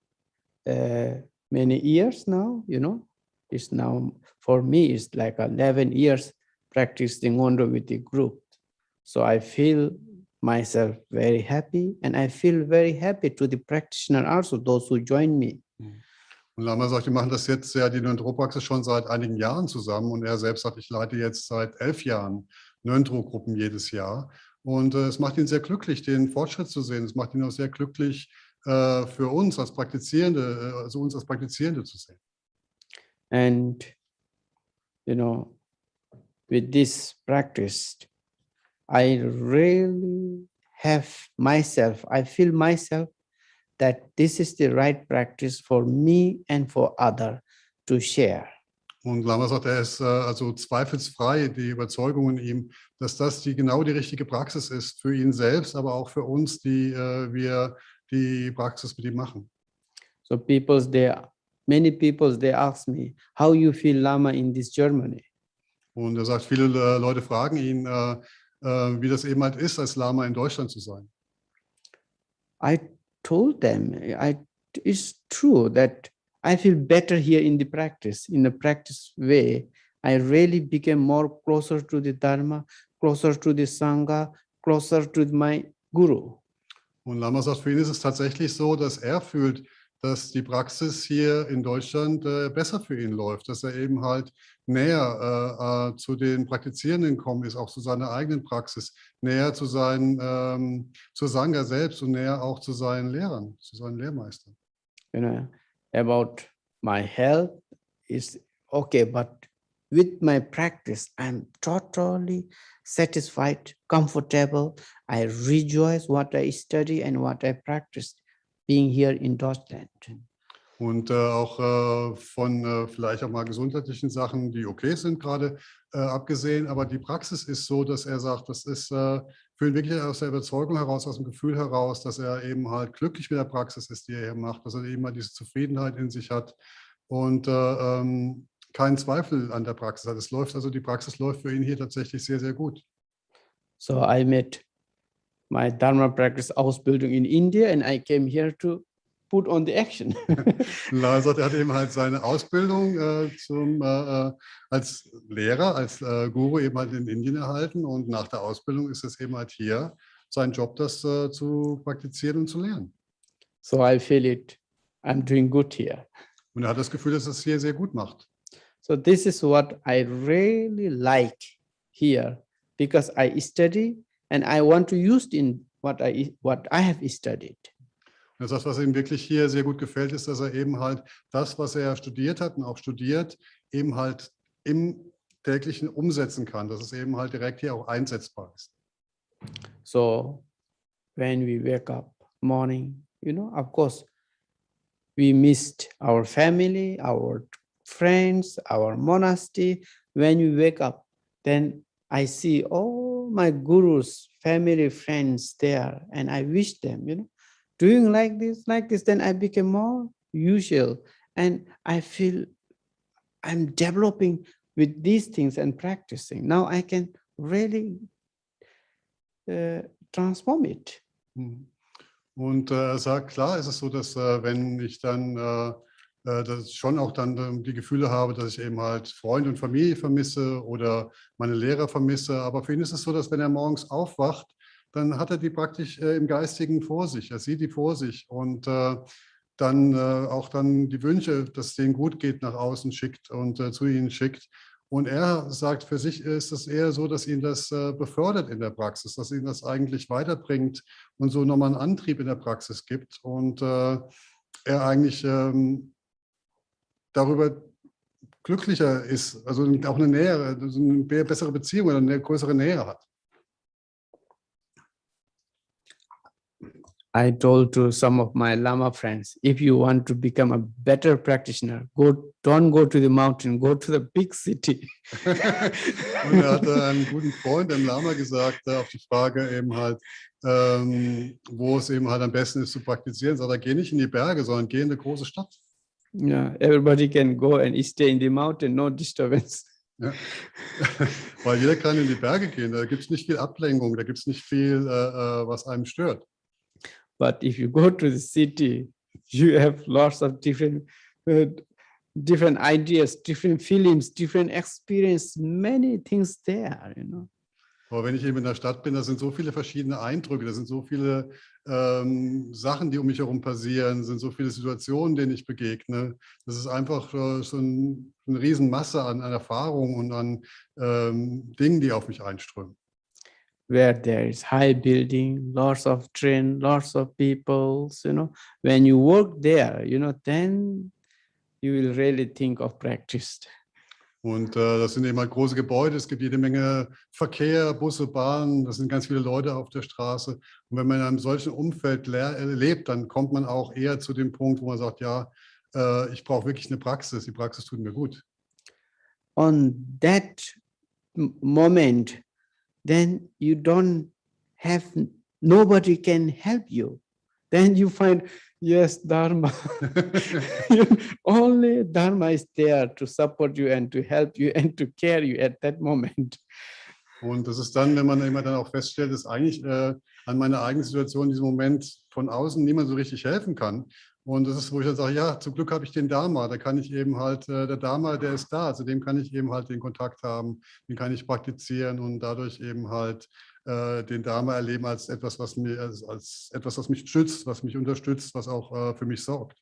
many years now, you know. It's now, for me, it's like 11 years practicing Ngöndro with the group. So I feel myself very happy, and I feel very happy to the practitioner also, those who join me. Und Lama sagt, wir machen das jetzt ja die Ngöndro-Praxis schon seit einigen Jahren zusammen und er selbst sagt, ich leite jetzt seit 11 Jahren Ngöndro-Gruppen jedes Jahr und es macht ihn sehr glücklich, den Fortschritt zu sehen. Es macht ihn auch sehr glücklich für uns als Praktizierende, also uns als Praktizierende zu sehen. And, you know, with this practice, I really have myself, I feel myself that this is the right practice for me and for other to share. Und Lama sagt, er ist also zweifelsfrei, die Überzeugung in ihm, dass das genau die richtige Praxis ist für ihn selbst, aber auch für uns, die wir die Praxis mit ihm machen. So many people, they ask me, how you feel Lama in this Germany? Und er sagt, viele Leute fragen ihn, wie das eben halt ist, als Lama in Deutschland zu sein. I told them, it's true that I feel better here in the practice way. I really became more closer to the Dharma, closer to the Sangha, closer to my Guru. Und Lama sagt, für ihn ist es tatsächlich so, dass er fühlt, dass die Praxis hier in Deutschland besser für ihn läuft, dass er eben halt näher zu den Praktizierenden gekommen ist, auch zu seiner eigenen Praxis, näher zu zur Sangha selbst und näher auch zu seinen Lehrern, zu seinen Lehrmeistern. You know, about my health is okay, but with my practice, I'm totally satisfied, comfortable. I rejoice what I study and what I practice being here in Deutschland. Und auch von vielleicht auch mal gesundheitlichen Sachen, die okay sind gerade abgesehen. Aber die Praxis ist so, dass er sagt, das ist für ihn wirklich aus der Überzeugung heraus, aus dem Gefühl heraus, dass er eben halt glücklich mit der Praxis ist, die er hier macht, dass er eben mal diese Zufriedenheit in sich hat und keinen Zweifel an der Praxis hat. Die Praxis läuft für ihn hier tatsächlich sehr, sehr gut. So I made my Dharma practice Ausbildung in India and I came here to put on the action. Er hat eben halt seine Ausbildung als Lehrer, als Guru eben halt in Indien erhalten und nach der Ausbildung ist es eben halt hier sein Job, das zu praktizieren und zu lernen. So I feel I'm doing good here. Und er hat das Gefühl, dass er es hier sehr gut macht. So this is what I really like here because I study and I want to use in what I have studied. Und das, was ihm wirklich hier sehr gut gefällt, ist, dass er eben halt das, was er studiert hat und auch studiert, eben halt im täglichen umsetzen kann, dass es eben halt direkt hier auch einsetzbar ist. So when we wake up morning, of course, we missed our family, our friends, our monastery. When we wake up, then I see all my gurus, family, friends there, and I wish them, doing like this, then I became more usual. And I feel I'm developing with these things and practicing. Now I can really transform it. Und er sagt, klar ist es so, dass wenn ich dann dass ich schon auch dann die Gefühle habe, dass ich eben halt Freunde und Familie vermisse oder meine Lehrer vermisse. Aber für ihn ist es so, dass wenn er morgens aufwacht, dann hat er die praktisch im Geistigen vor sich. Er sieht die vor sich und dann auch dann die Wünsche, dass es denen gut geht, nach außen schickt und zu ihnen schickt. Und er sagt, für sich ist es eher so, dass ihn das befördert in der Praxis, dass ihn das eigentlich weiterbringt und so nochmal einen Antrieb in der Praxis gibt. Und er eigentlich darüber glücklicher ist, also auch eine bessere Beziehung oder eine größere Nähe hat. I told to some of my Lama friends, if you want to become a better practitioner, don't go to the mountain, go to the big city. Und er hatte einem guten Freund, dem Lama, gesagt, auf die Frage eben halt, wo es eben halt am besten ist zu praktizieren, sagt er, geh nicht in die Berge, sondern geh in eine große Stadt. Yeah, everybody can go and stay in the mountain, no disturbance. Ja. Weil jeder kann in die Berge gehen, da gibt es nicht viel Ablenkung, da gibt es nicht viel, was einem stört. But if you go to the city, you have lots of different ideas, different feelings, different experience, many things there, Aber wenn ich eben in der Stadt bin, da sind so viele verschiedene Eindrücke, da sind so viele Sachen, die um mich herum passieren, sind so viele Situationen, denen ich begegne. Das ist einfach so eine Riesenmasse an Erfahrungen und an Dingen, die auf mich einströmen. Where there is high building, lots of train, lots of people, when you work there, then you will really think of practice. Und das sind eben halt große Gebäude, es gibt jede Menge Verkehr, Busse, Bahnen, das sind ganz viele Leute auf der Straße. Und wenn man in einem solchen Umfeld lebt, dann kommt man auch eher zu dem Punkt, wo man sagt, ja, ich brauche wirklich eine Praxis, die Praxis tut mir gut. On that moment, then you don't have, nobody can help you. Then you find, yes, Dharma. Only Dharma is there to support you and to help you and to care you at that moment. Und das ist dann, wenn man immer dann auch feststellt, dass eigentlich an meiner eigenen Situation in diesem Moment von außen niemand so richtig helfen kann. Und das ist, wo ich dann sage, ja, zum Glück habe ich den Dharma. Da kann ich eben halt, der Dharma, der ist da. Zu dem kann ich eben halt den Kontakt haben, den kann ich praktizieren und dadurch eben halt den Dharma erleben als etwas, was mir, als etwas, was mich schützt, was mich unterstützt, was auch für mich sorgt.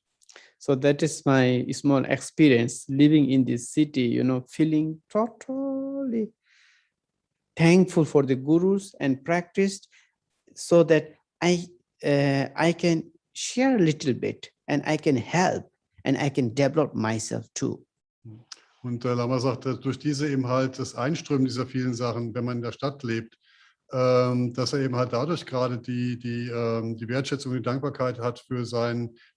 So that is my small experience living in this city, feeling totally thankful for the gurus and practiced so that I can share a little bit and I can help and I can develop myself too. Und Lama sagt, durch diese eben halt das Einströmen dieser vielen Sachen, wenn man in der Stadt lebt, dass er eben halt dadurch gerade die Wertschätzung und die Dankbarkeit hat für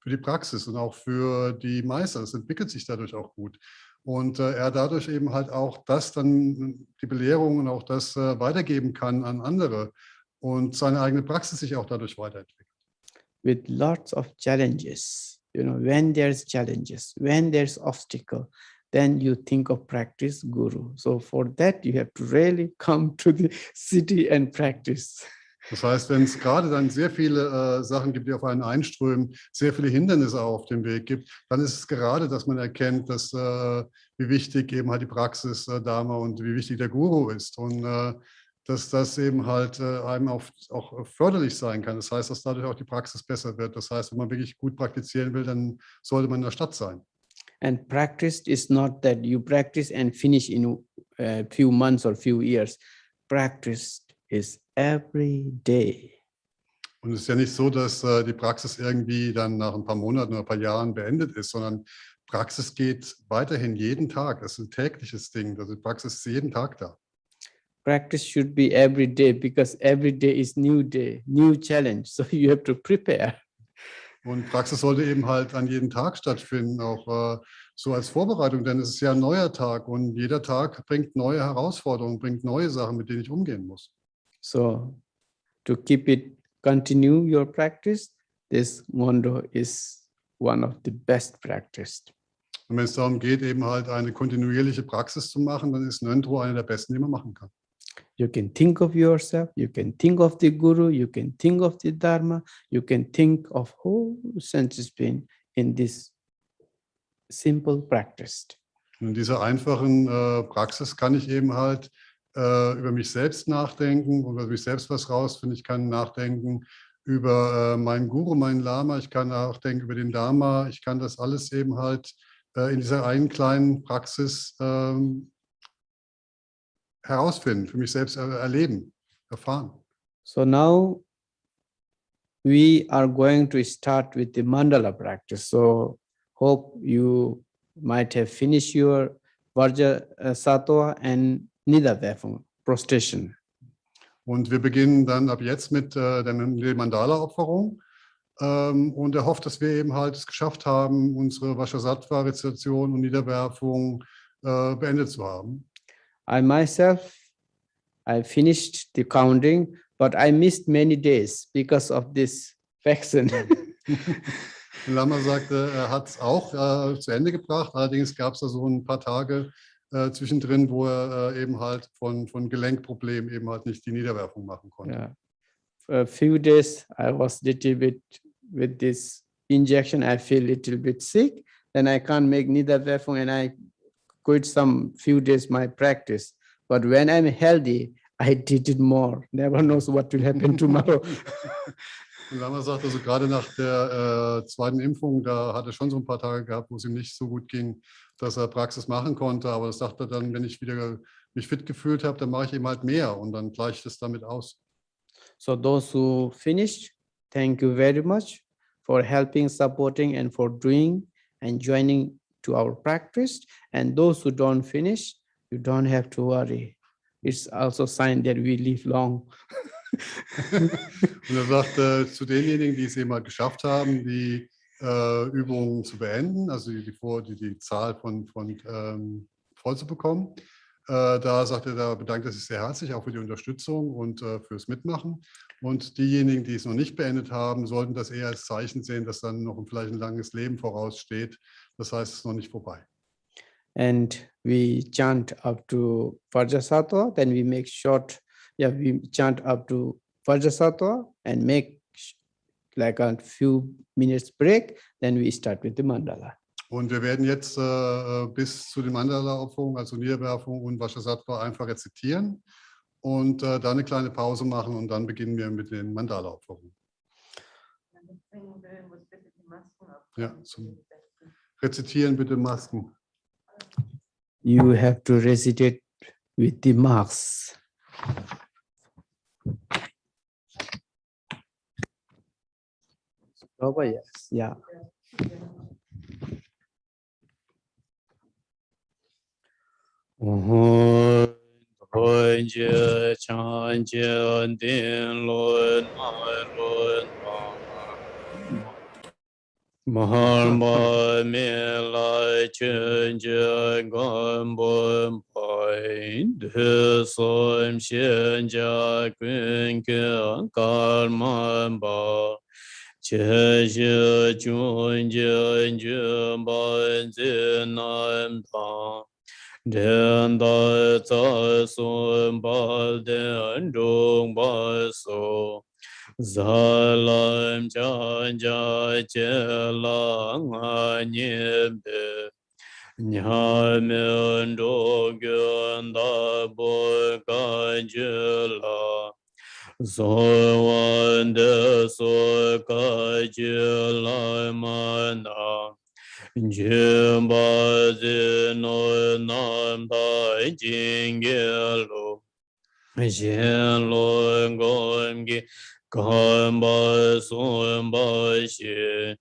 die Praxis und auch für die Meister. Das entwickelt sich dadurch auch gut. Und er dadurch eben halt auch das dann, die Belehrung und auch das weitergeben kann an andere und seine eigene Praxis sich auch dadurch weiterentwickelt. With lots of challenges, when there's challenges, when there's obstacle, then you think of practice guru. So for that, you have to really come to the city and practice. Das heißt, wenn es gerade dann sehr viele Sachen gibt, die auf einen einströmen, sehr viele Hindernisse auf dem Weg gibt, dann ist es gerade, dass man erkennt, dass wie wichtig eben halt die Praxis Dharma und wie wichtig der Guru ist und dass das eben halt einem auch förderlich sein kann. Das heißt, dass dadurch auch die Praxis besser wird. Das heißt, wenn man wirklich gut praktizieren will, dann sollte man in der Stadt sein. And practiced is not that you practice and finish in a few months or few years. Practiced is every day. Und es ist ja nicht so, dass die Praxis irgendwie dann nach ein paar Monaten oder ein paar Jahren beendet ist, sondern Praxis geht weiterhin jeden Tag. Es ist ein tägliches Ding. Also die Praxis ist jeden Tag da. Practice should be every day because every day is new day, new challenge. So you have to prepare. Und Praxis sollte eben halt an jedem Tag stattfinden, auch so als Vorbereitung, denn es ist ja ein neuer Tag und jeder Tag bringt neue Herausforderungen, bringt neue Sachen, mit denen ich umgehen muss. So to keep it, continue your practice, this Ngöndro is one of the best practiced. Und wenn es darum geht, eben halt eine kontinuierliche Praxis zu machen, dann ist Ngöndro eine der besten, die man machen kann. You can think of yourself, you can think of the Guru, you can think of the Dharma, you can think of whole senses being in this simple practice. Und in dieser einfachen Praxis kann ich eben halt über mich selbst nachdenken und über mich selbst was rausfinden. Ich kann nachdenken über meinen Guru, meinen Lama, ich kann nachdenken über den Dharma, ich kann das alles eben halt in dieser einen kleinen Praxis herausfinden, für mich selbst erleben, erfahren. So now we are going to start with the mandala practice. So hope you might have finished your Varja Sattva and Nidavefam, prostration. Und wir beginnen dann ab jetzt mit der Mandala-Opferung. Und er hofft, dass wir eben halt es geschafft haben, unsere Vashasattva-Rezitation und Niederwerfung beendet zu haben. I myself, I finished the counting, but I missed many days because of this vaccine. Lama sagte, er hat es auch zu Ende gebracht. Allerdings gab es da so ein paar Tage zwischendrin, wo er eben halt von Gelenkproblemen eben halt nicht die Niederwerfung machen konnte. Yeah. For a few days, I was little bit with this injection. I feel little bit sick. Then I can't make Niederwerfung, and I quit some few days my practice. But when I'm healthy, I did it more. Never knows what will happen tomorrow. Und Lama sagt also, gerade nach der zweiten Impfung, da hat er schon so ein paar Tage gehabt, wo es ihm nicht so gut ging, dass er Praxis machen konnte. Aber das sagt er dann, wenn ich wieder mich fit gefühlt habe, dann mache ich eben halt mehr und dann gleicht es damit aus. So those who finished, thank you very much for helping, supporting, and for doing and joining to our practice. And those who don't finish, you don't have to worry. It's also a sign that we live long. Und er sagt, zu denjenigen, die es eben mal geschafft haben, die Übungen zu beenden, also die Zahl von voll zu bekommen, da sagt er, da bedankt er sich sehr herzlich auch für die Unterstützung und fürs Mitmachen. Und diejenigen, die es noch nicht beendet haben, sollten das eher als Zeichen sehen, dass dann noch vielleicht ein langes Leben voraussteht. Das heißt, es ist noch nicht vorbei. And we chant up to Vajrasattva, then we make short, we chant up to Vajrasattva and make like a few minutes break, then we start with the mandala. Und wir werden jetzt bis zu den Mandala-Opferungen, also Niederwerfung und Vajrasattva, einfach rezitieren und dann eine kleine Pause machen und dann beginnen wir mit den Mandala-Opferungen. Ja, zum Rezitieren bitte Masken. You have to recite it with the marks. Oh, yes, yeah. Maharma Mela Chenja Gambon Pai Desom Shenja Kunke Karman Ba Cheja Chunja Jumban Zinam Ta Denda Tsa Sun Ba Den Dung Ba So Zalam Chanja Chelang Anyebe Nyamen Dogyanda Boy Kajila Zoande So Kajila Mana Jimba Zino Namba Jingelo Shenlo Gomgi Kamba Sumba Shi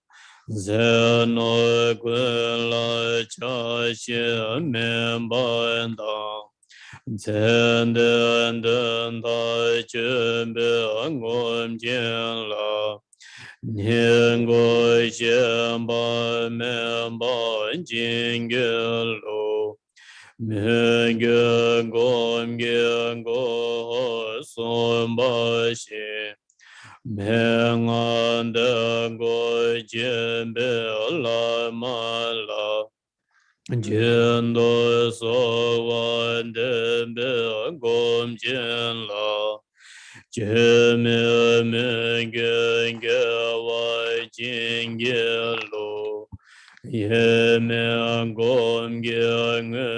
Zeno Gwela Chashi Membanda Zenden Da Chumbe Angom Jenla Nyengo Shemba Memba Jingelo Menge Gom Gengo Sumba Shi Menganda Go Jembe La Mala Jendo So Wande Gom Jenla Jeme Menge Gewa Jingelo Yeme Gom Genge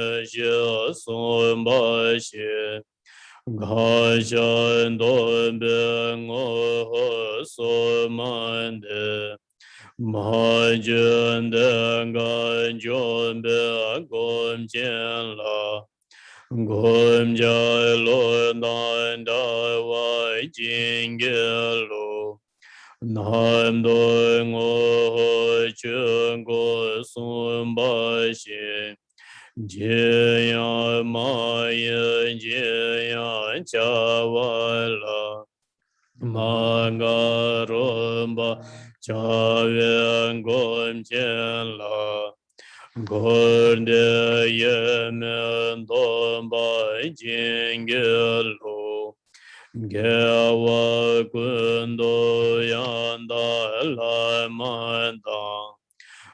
Sumba Shi Gajan Dombe Ngo Somande Majan Dengan Jombe Gom Jenla Gom Jalo Nanda Wai Jingelo Nam Dong Ngo Chungo Sumba Shi Jaya Maya Jaya Chawala Mangaromba Chayan Gom Chenla Gonde Yemen Domba Jingelo Gawa Kundo Yanda Lamanda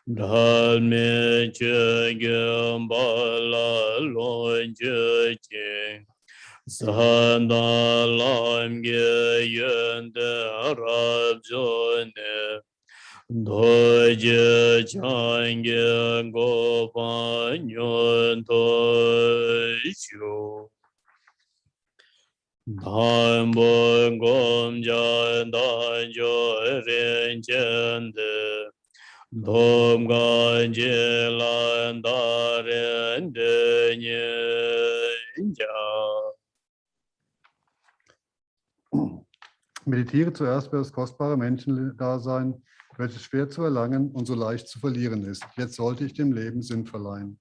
Dalme Chegam Bala Lonje Sandalam Ge Yende Rabjone Doje Change Gopanyon Toishu Dambo Gom Jan Danjo Renchende Dom Ganjelan Daren Denja. Meditiere zuerst für das kostbare Menschendasein welches schwer zu erlangen und so leicht zu verlieren ist. Jetzt sollte ich dem Leben Sinn verleihen.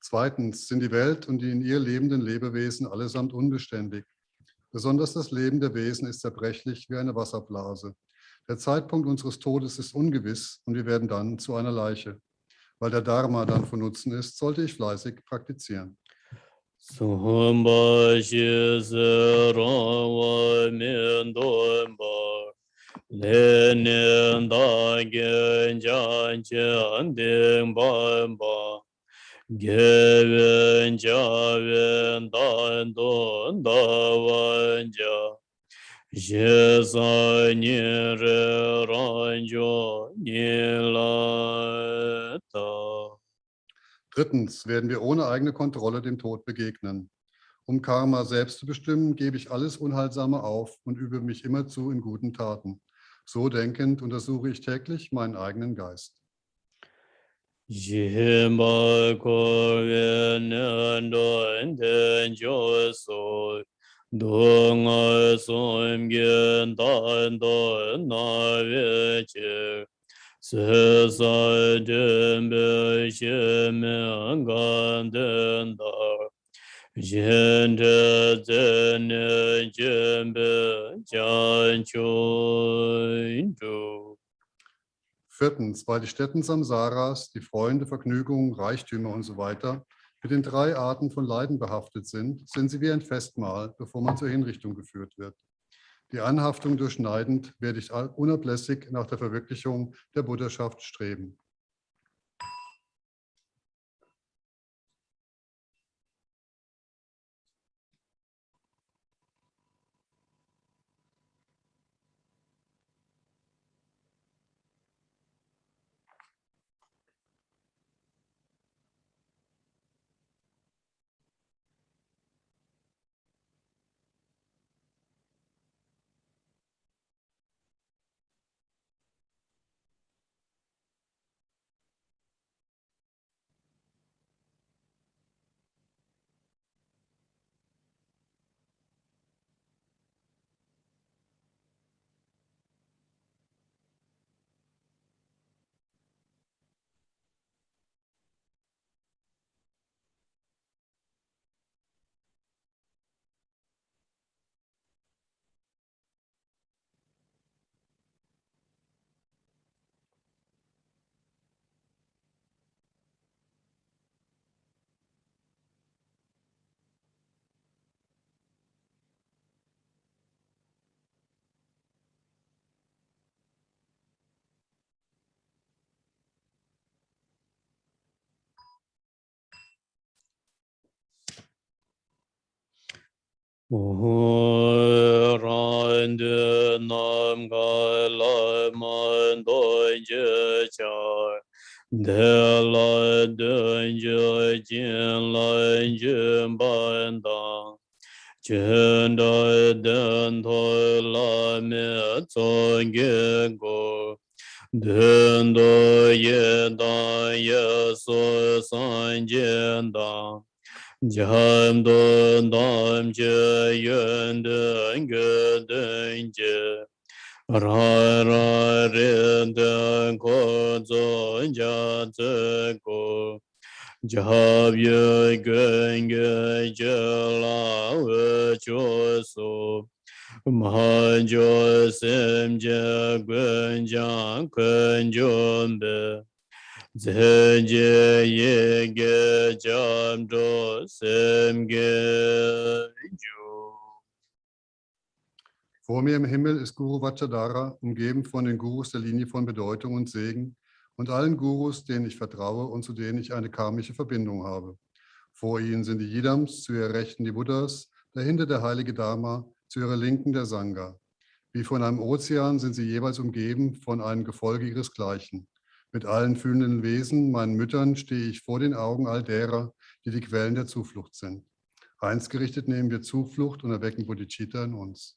Zweitens sind die Welt und die in ihr lebenden Lebewesen allesamt unbeständig. Besonders das Leben der Wesen ist zerbrechlich wie eine Wasserblase. Der Zeitpunkt unseres Todes ist ungewiss und wir werden dann zu einer Leiche. Weil der Dharma dann von Nutzen ist, sollte ich fleißig praktizieren. Drittens werden wir ohne eigene Kontrolle dem Tod begegnen. Um Karma selbst zu bestimmen, gebe ich alles Unheilsame auf und übe mich immerzu in guten Taten. So denkend untersuche ich täglich meinen eigenen Geist. Viertens, weil die Stätten Samsaras, die Freunde, Vergnügungen, Reichtümer und so weiter, mit den 3 Arten von Leiden behaftet sind, sind sie wie ein Festmahl, bevor man zur Hinrichtung geführt wird. Die Anhaftung durchschneidend werde ich unablässig nach der Verwirklichung der Buddhaschaft streben. Vor mir im Himmel ist Guru Vajradhara, umgeben von den Gurus der Linie von Bedeutung und Segen und allen Gurus, denen ich vertraue und zu denen ich eine karmische Verbindung habe. Vor ihnen sind die Yidams, zu ihrer Rechten die Buddhas, dahinter der heilige Dharma, zu ihrer Linken der Sangha. Wie von einem Ozean sind sie jeweils umgeben von einem Gefolge ihresgleichen. Mit allen fühlenden Wesen, meinen Müttern, stehe ich vor den Augen all derer, die die Quellen der Zuflucht sind. Einsgerichtet nehmen wir Zuflucht und erwecken Bodhicitta in uns.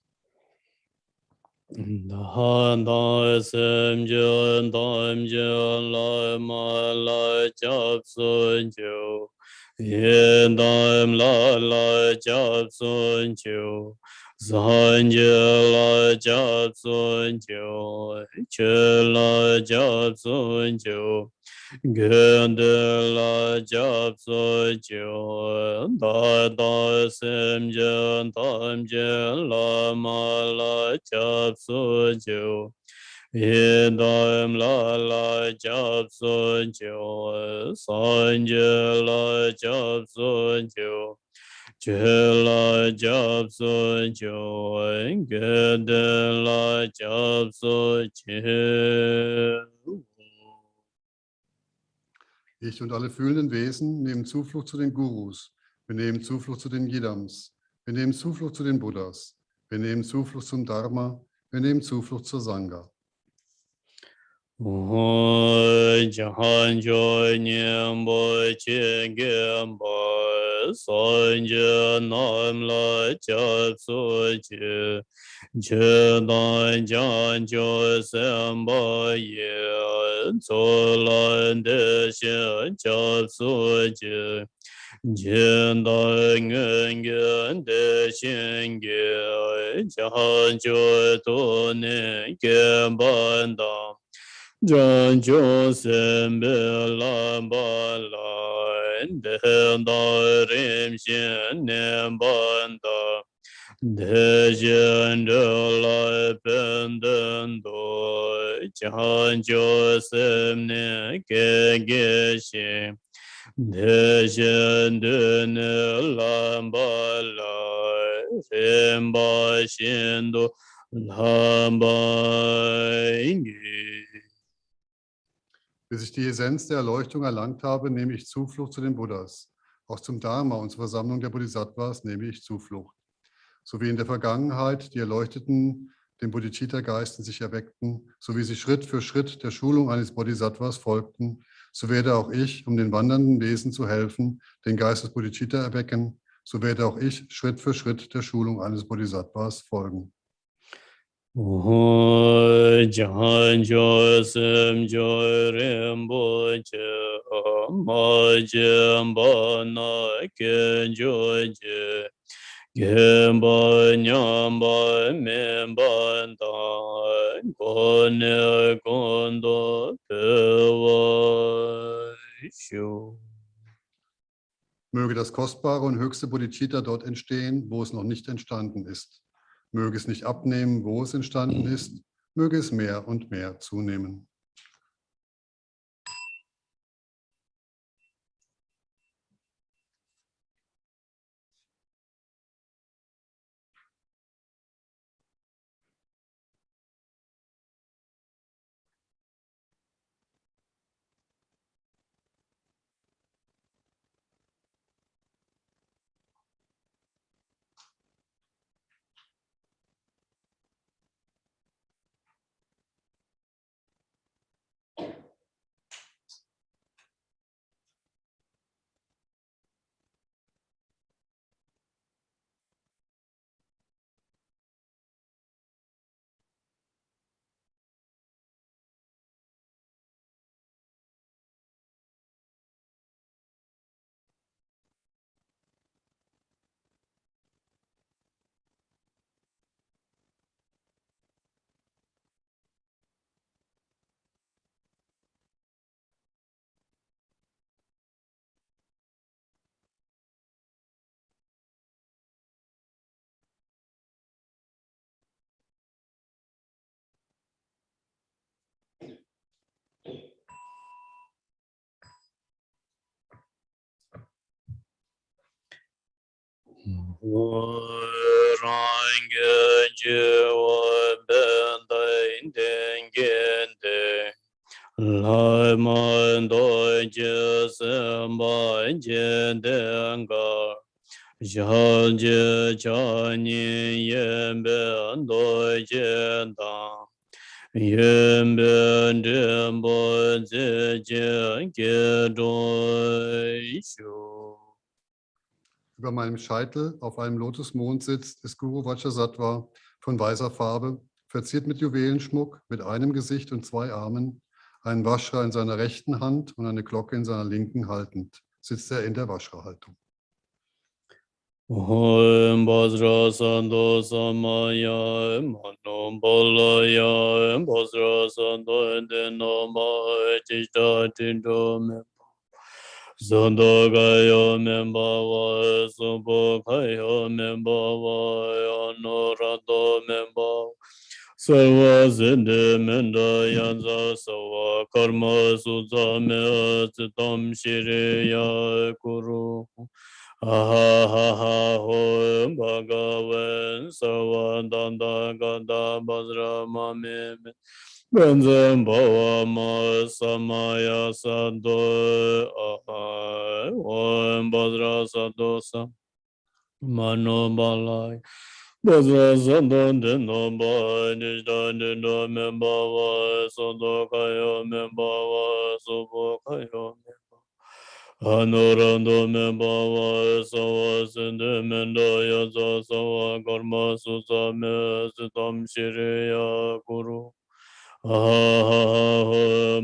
Ngöndro job so jo da sem jen tam jen la job so jo yin la job so jo san job so jo la job so jo la job so Ich und alle fühlenden Wesen nehmen Zuflucht zu den Gurus. Wir nehmen Zuflucht zu den Yidams. Wir nehmen Zuflucht zu den Buddhas. Wir nehmen Zuflucht zum Dharma. Wir nehmen Zuflucht zur Sangha. Jahan joy nyambo chengembo sanje nam la chap so che dan jan jo sambo ye so la de shen chap so che jen da ngen de shen ge jahan jo to ne gemban da John Joseph Lambala Denda Rim Shin Nembanda Dejandala Pendando John Joseph Nekegeshi Dejandun Lambala Rimba Shindo Lamba Bis ich die Essenz der Erleuchtung erlangt habe, nehme ich Zuflucht zu den Buddhas. Auch zum Dharma und zur Versammlung der Bodhisattvas nehme ich Zuflucht. So wie in der Vergangenheit die Erleuchteten den Bodhicitta-Geist in sich erweckten, so wie sie Schritt für Schritt der Schulung eines Bodhisattvas folgten, so werde auch ich, um den wandernden Wesen zu helfen, den Geist des Bodhicitta erwecken, so werde auch ich Schritt für Schritt der Schulung eines Bodhisattvas folgen. Jahan Josem Jorimbo Majemba na Kenjoje Gemba Nyamba Memba Da Kone Kondo Pewa Shu. Möge das kostbare und höchste Bodhicitta dort entstehen, wo es noch nicht entstanden ist. Möge es nicht abnehmen, wo es entstanden ist. Möge es mehr und mehr zunehmen. Yunbyan Drenpo Zhejian Gedoi Shu. Über meinem Scheitel auf einem Lotusmond sitzt, ist Guru Vajrasattva von weißer Farbe, verziert mit Juwelenschmuck, mit einem Gesicht und zwei Armen, einen Vajra in seiner rechten Hand und eine Glocke in seiner linken haltend, sitzt er in der Vajra-Haltung. Om Bhadra Sando Samaya Manom Balaya Bhadra Sando Denoma Tishta Tindo Sando Gayo Membawa Sumbo Kayo Membawa Anorado Membawa Sarva Zinde Menda Yanza Sawa Karma Suzame Zitam Shiriya Kuru ha ha ha ho Bhagavan Savadanda Ganda Bhadra Mame Benzem Bhava Ma Samaya Sado Om Bhadra Sadosa Mano Balai Bhadra Sado Dino Bhai Nishda Dino Membhava Sado Kayo Membhava Subho Kayo Anorando Membhava Sawa Sinde Mendo Yaza Sawa Karma Susa Me Sitam Shiriya Guru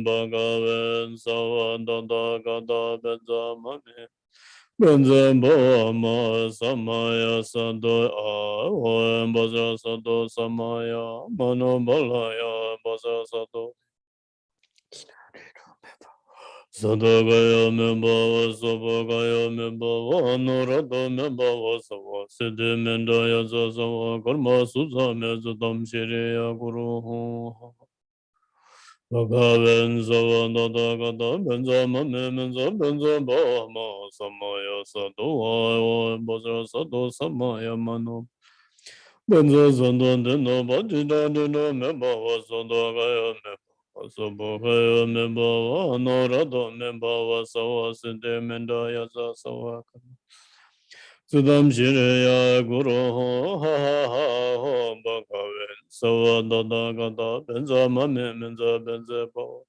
Bhagavan Sawa Danda Gada Benza Mame Benza Bhama Samaya Sando Om Bhaja Sado Samaya Mano Balaya Bhaja Sado Sadagaya Membhava Sabagaya Membhava Anuradha Membhava Sava Siddhi Mendaya Sava Karma Susa Mezutam Shiriya Guru Bhagavan Sava Dada Gata Benza Mame Menza Benza Bhama Samaya Sadhu Bhajra Sadhu Samaya Mano Benza Sandha Dino Bhajita Dino Membhava Sadagaya Asubhaya Membhava Anorada Membhava Sava Siddhi Mendaya Sava Sudam Shiraya Guru Ha Ha Ha Ho Bhagavan Sava Dada Gata Benza Mame Menza Benza Bhava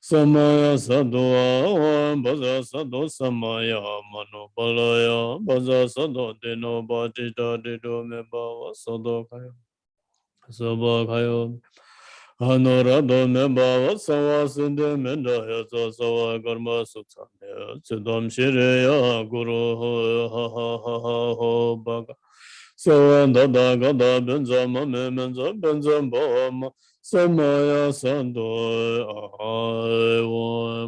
Samaya Sadhua Bhaja Sadhu Samaya Mano Balaya Bhaja Sadhu Dino Bhajita Dino Membhava Sadhukaya Sabhakaya Anorado Membhava Sava Siddhi Mendaya Sava Karma Sutsame Siddham Shiriya Guru Ha Ha Ha Ha Ho Bhaga Sava Dada Gada Benza Mame Menza Benza Bhama Samaya Sando Ahai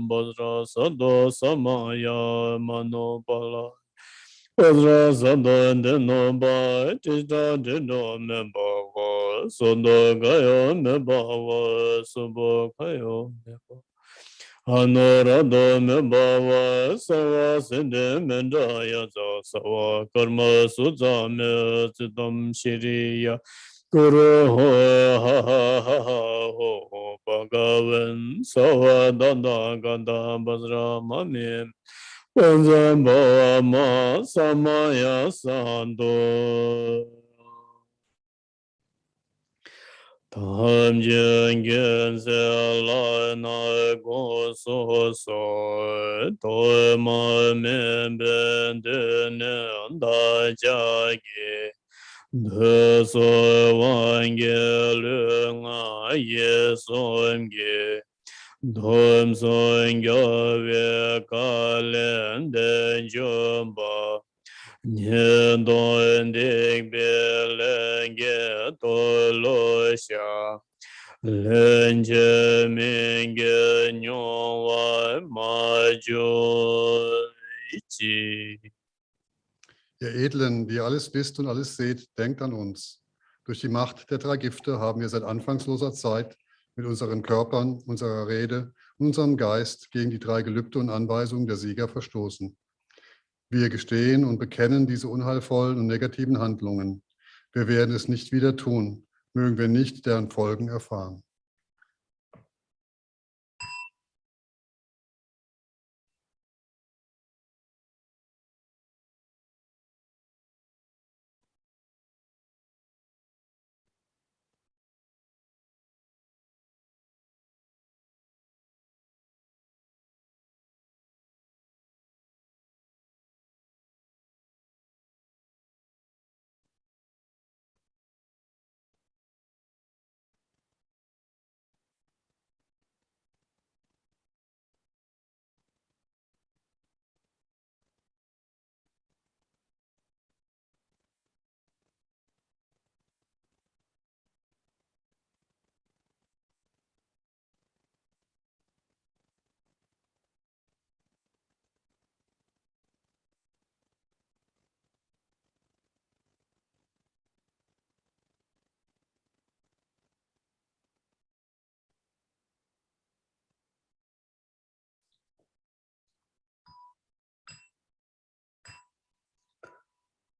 Bhadra Sado Samaya Manopala Bhadra Sado Deno Bhai Tishta Deno Membhava Sando Gayo Membhava Subho Kayo Membhava Anorado Membhava Sava Siddhi Mendaya Sava Karma Suzame Siddham Shiriya Guru ho ha ha ha ha ho Bhagavan Sava Danda Ganda Bhadra Mame Benza Ma Samaya Sando Tam Jen Gen Se La Na Go So So To Ma Men Ben De Ne Da Ja Ge De So Wan Ge Lu Nga Ye So Ge Dom So Ge Ve Ka Len De Jum Ba Nian Don Dik Be Len Ge To Lo Xia Len Je Ming Ge Nyong Wa Ma Ju Chi Ihr Edlen, die ihr alles wisst und alles seht, denkt an uns. Durch die Macht der drei Gifte haben wir seit anfangsloser Zeit mit unseren Körpern, unserer Rede und unserem Geist gegen die drei Gelübde und Anweisungen der Sieger verstoßen. Wir gestehen und bekennen diese unheilvollen und negativen Handlungen. Wir werden es nicht wieder tun, mögen wir nicht deren Folgen erfahren.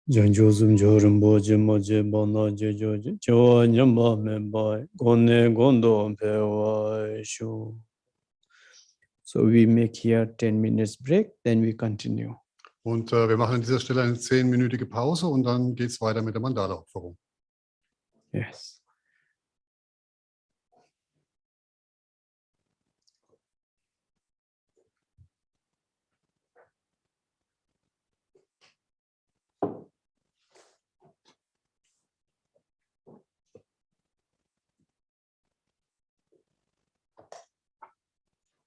Janjosum Jorum Bojim Moje Bona Jojo Joa Nyamba Membai Gone Gondo Pewa Shu. So we make here 10 minutes break, then we continue. Und wir machen an dieser Stelle eine 10-minütige Pause und dann geht es weiter mit der Mandala-Opferung. Yes.